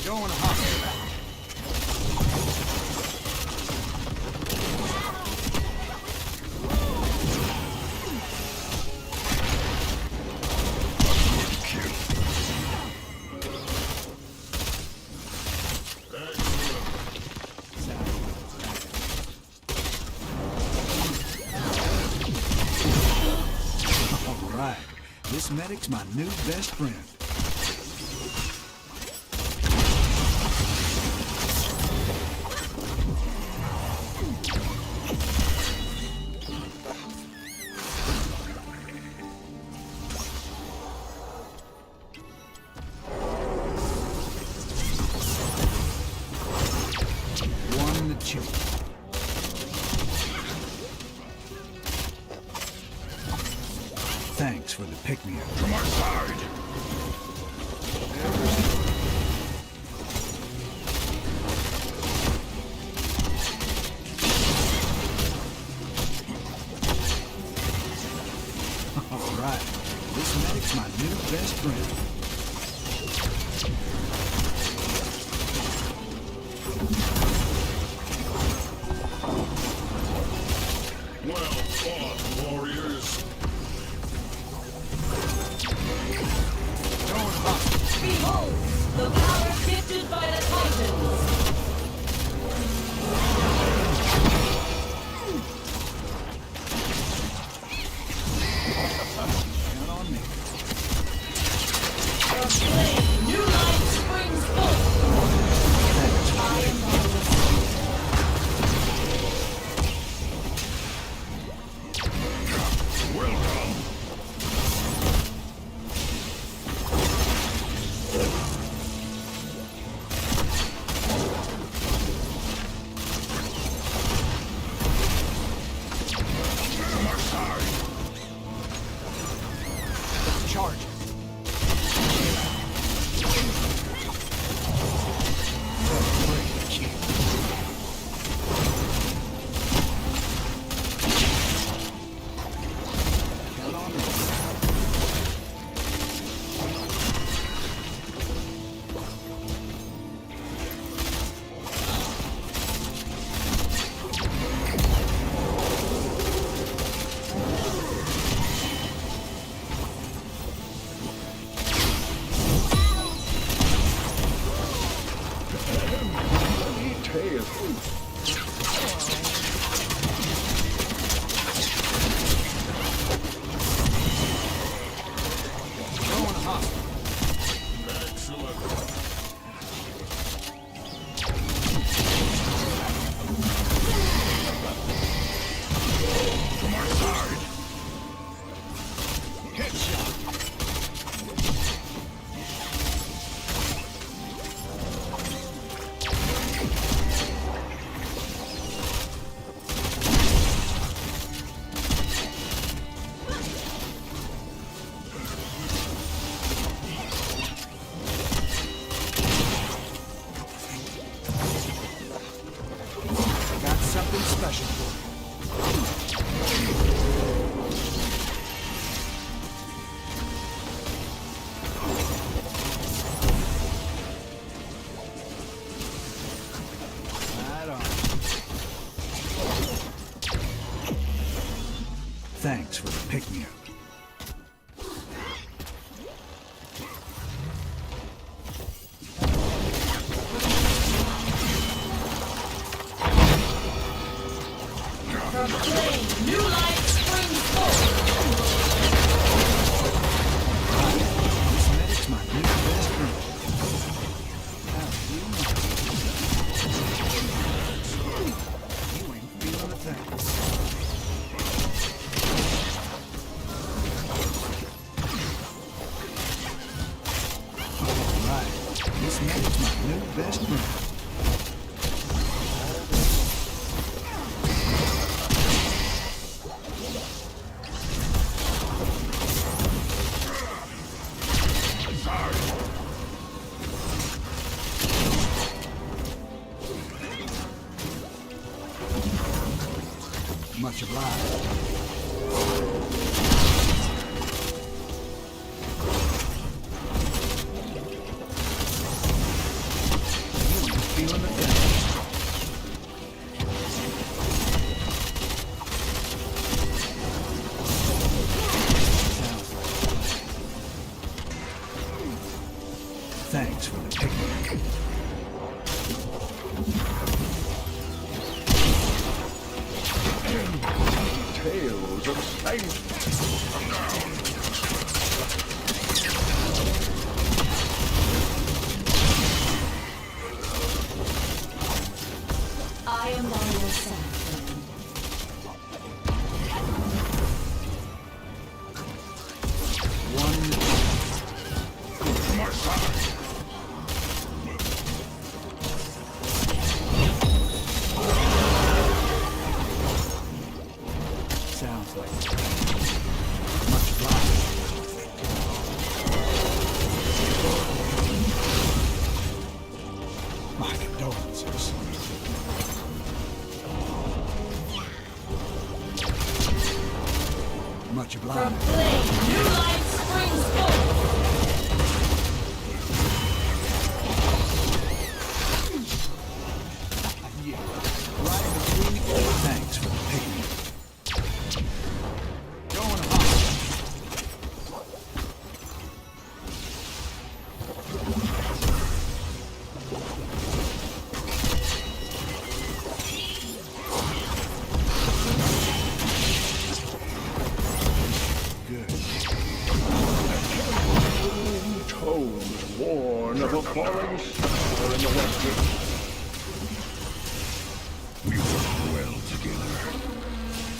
going hostile. All right, this medic's my new best friend. got you. Thanks for the pick-me-up. To my side. All right. This medic's my new best friend. Well fought, warriors. Behold, the power gifted by the Titans. Count on me. The flame, new light springs forth. I am by your Welcome. To my side. Charge. Count on me. Going to hospital. Excellent. To my side. Headshot. Got something special for you. Right on. Thanks for the pick-me-up. From flame, new light springs forth. This medic's my new best friend. How do you know? You ain't feeling a thing. All right. This medic's my new best friend. Much obliged. You ain't feeling the thing. Thanks for the pick-me-up. Tales of Saints. I am by your side. To my side. My condolences. Much obliged. New life springs forth. Yeah. Right in between. Thanks for the picnic. Going hot. Toes worn of a falling star in the western. We work well together.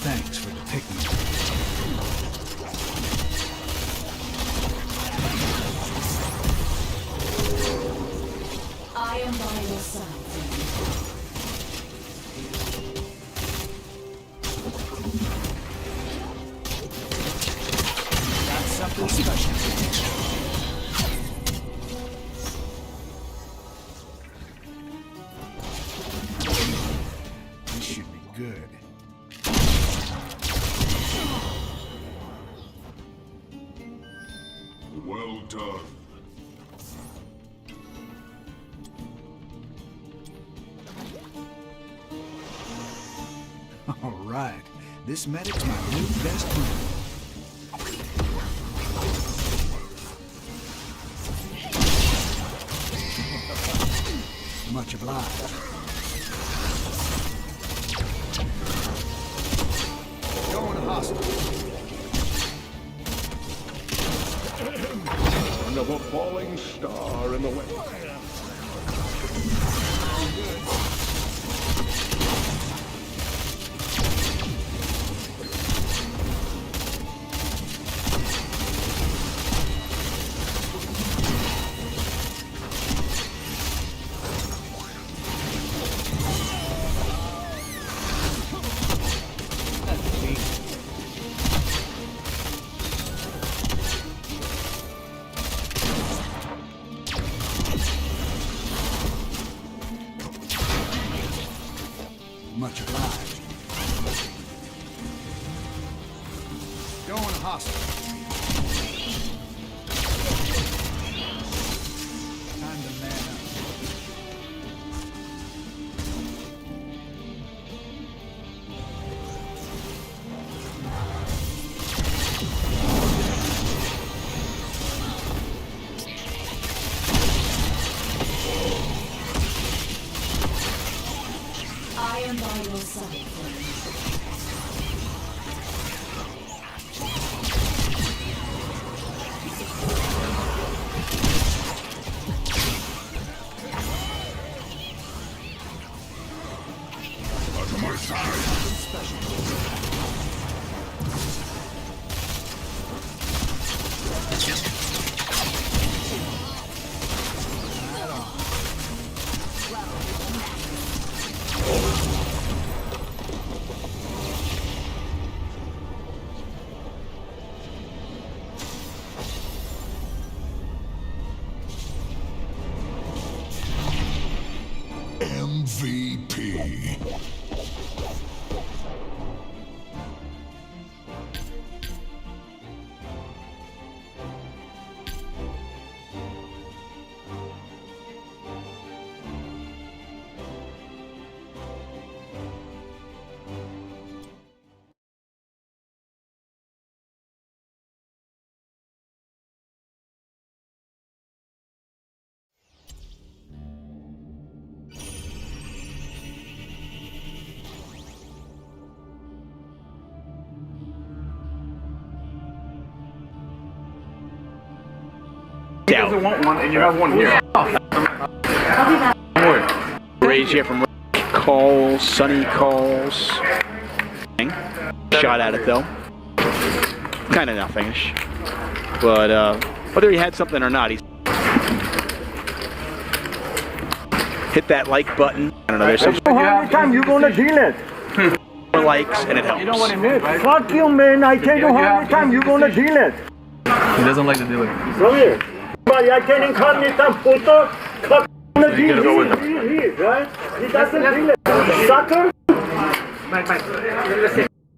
Thanks for the picnic. I am by your side. Got something special. This should be good. Well done. All right. This medic's my new best friend. Much obliged. Going hostile. Born of a falling star in the west. Much obliged. Going hostile. Time to man up. I am by your side. To my side. MVP. He doesn't want one, and you have one here. Raise here from calls, Sunny calls. Shot at it though. Kind of nothing-ish. But whether he had something or not, he's hit that like button. I don't know, there's some How many times you gonna deal it? more likes and it helps. You know what it means, right? Fuck you, man. I tell you how many times you gonna deal it. He doesn't like to do it. Come here. I can't incarnate that puto. Cut the deal. right? He doesn't feel it. Sucker.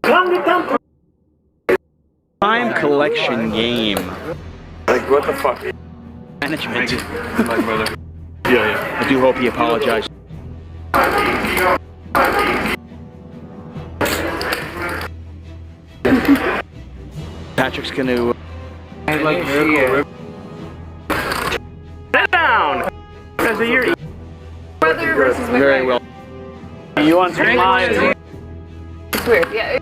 Come. Time collection game. Like, what the fuck? Management. My brother. Yeah. I do hope he apologized. Patrick's gonna. Sit down! Because of your Brother versus my Very well. You want some lines? It's weird, yeah.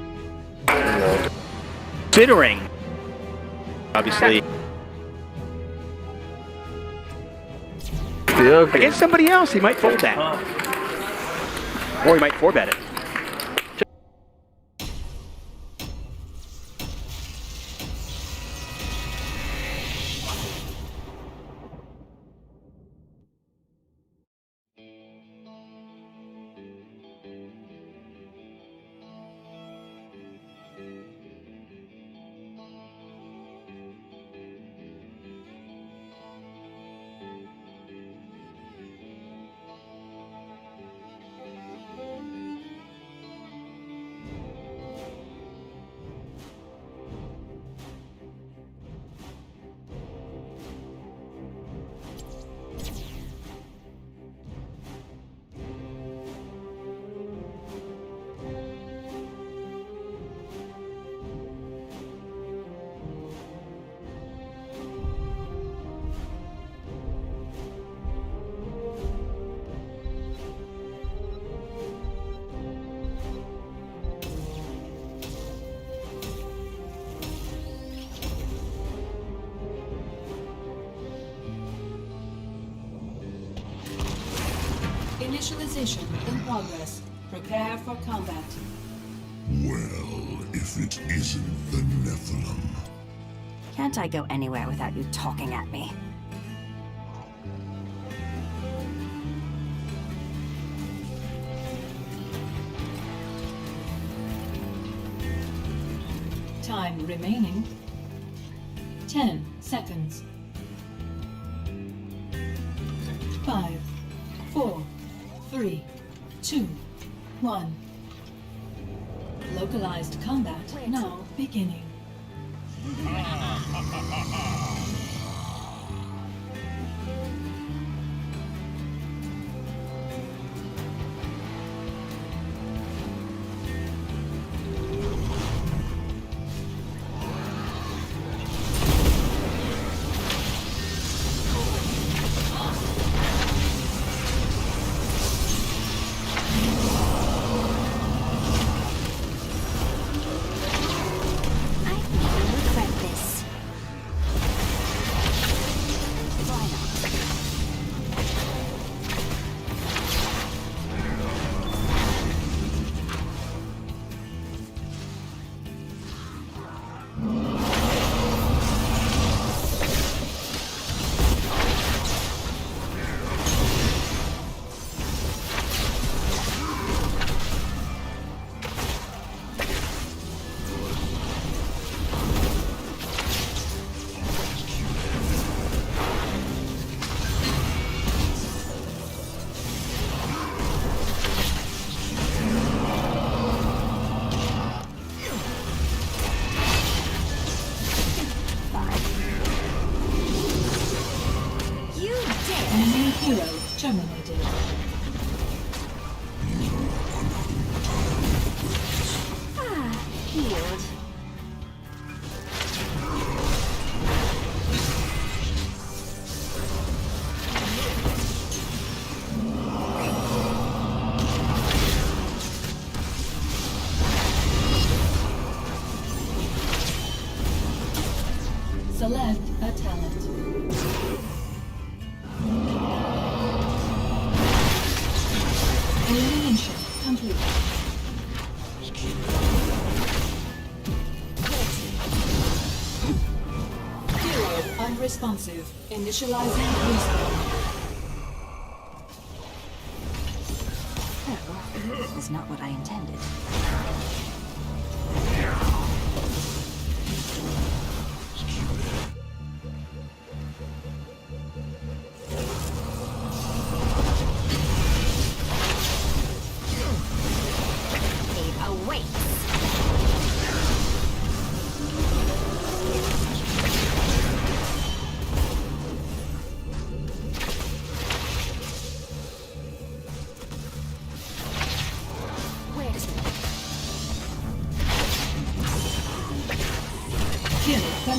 Considering, obviously, against somebody else, he might fold that. Or he might 4-bet it. Initialization in progress. Prepare for combat. Well, if it isn't the Nephilim. Can't I go anywhere without you talking at me? Time remaining 10 seconds. 5, 4, 3, 2, 1. Localized combat now beginning. Enemy hero terminated. Healed. Select a talent. Elimination complete. Hero unresponsive. Initializing respawn. This is not what I intended.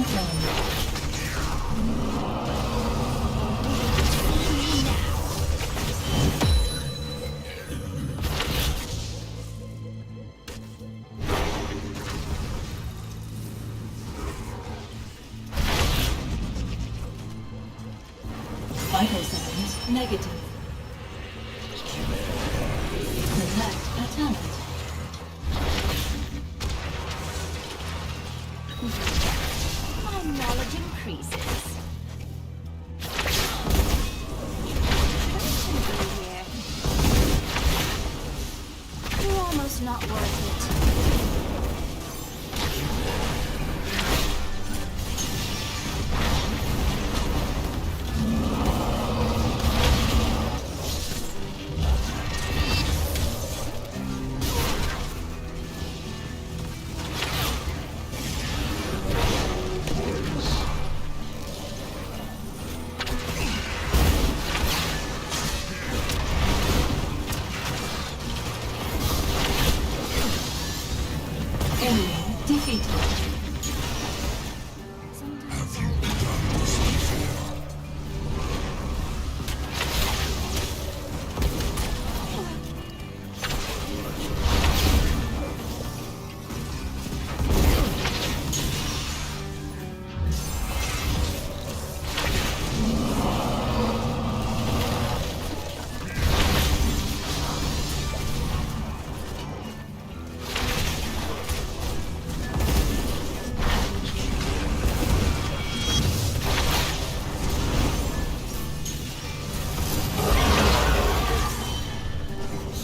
front line. Vital signs negative. Select a talent. My knowledge increases. You're almost not worth it. Enemy defeated.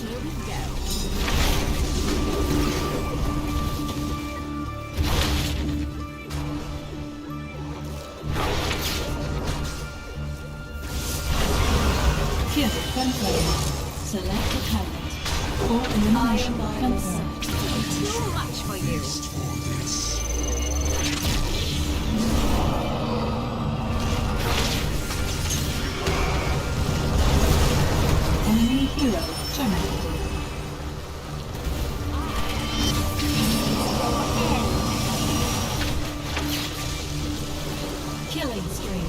Here we go. Kid front line. Select a talent. For elimination confirmed. Too much for you. Enemy hero terminated. Killing spree.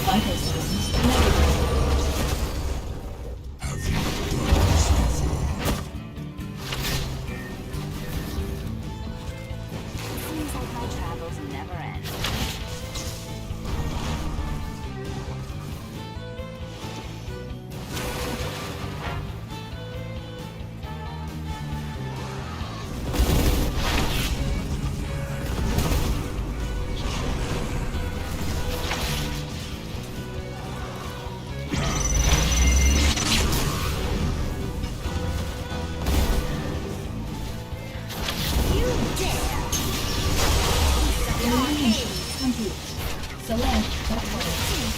Vital signs negative. Seems like my travels never end. You dare! Elimination complete. Select a talent.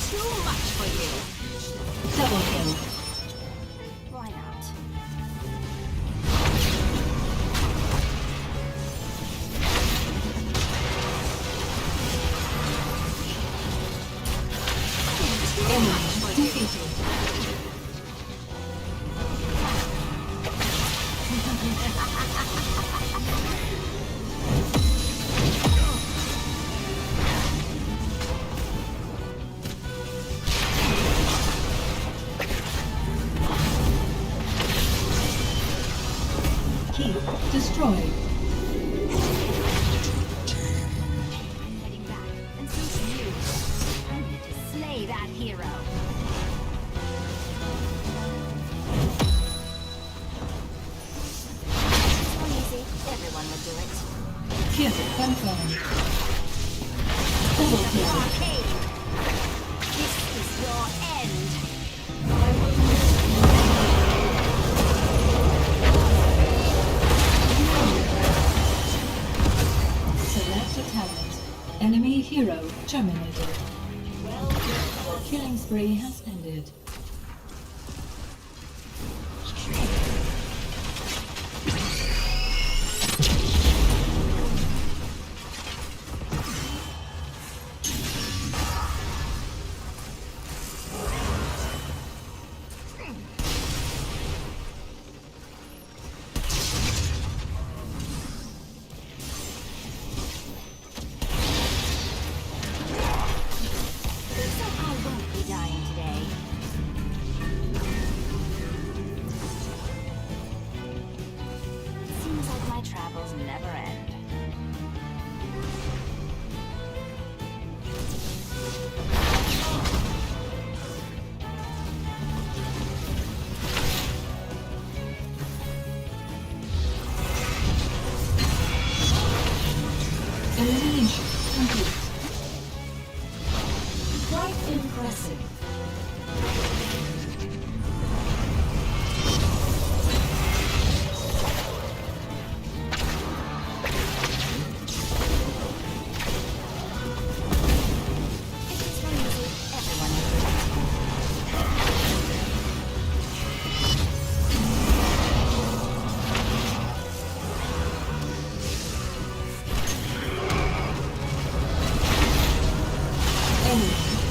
Too much for you. Double kill. Why not? Enemy defeated. Key destroyed. I'm heading back, and so should you. I need to slay that hero. So easy, everyone would do it. Kid front line. Double kill. Arcade! This is your end! Killing spree has ended. Travels never end. Elimination complete. Quite impressive.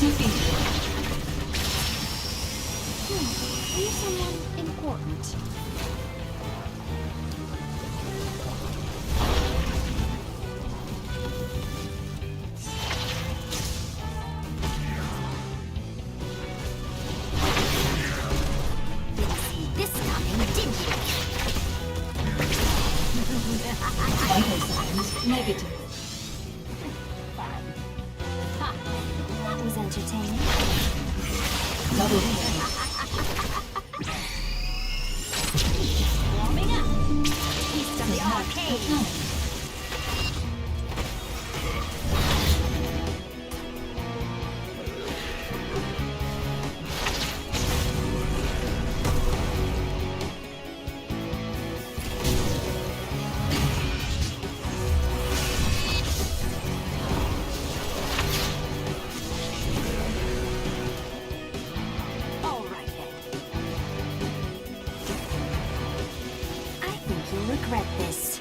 Defeated. Are you someone important? Didn't see this coming, did you? Vital signs negative. That was entertaining. Double kill. Warming up. Feast of the arcade. You'll regret this.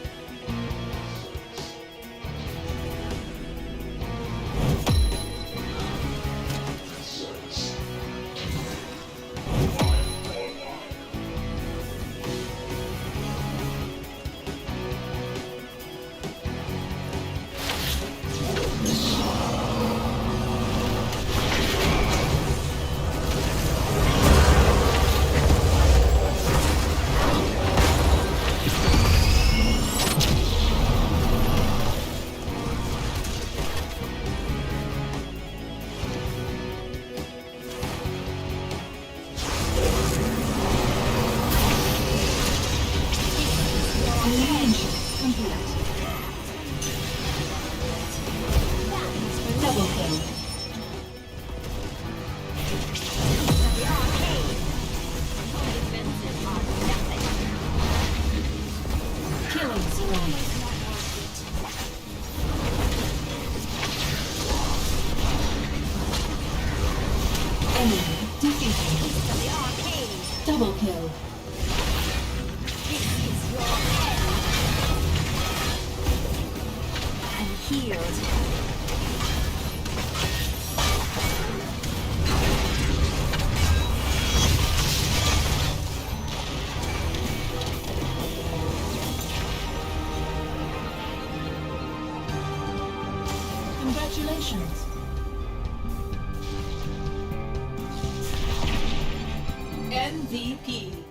Double kill. Killing spree. Enemy defeated. Double kill. I'm healed. Congratulations. MVP.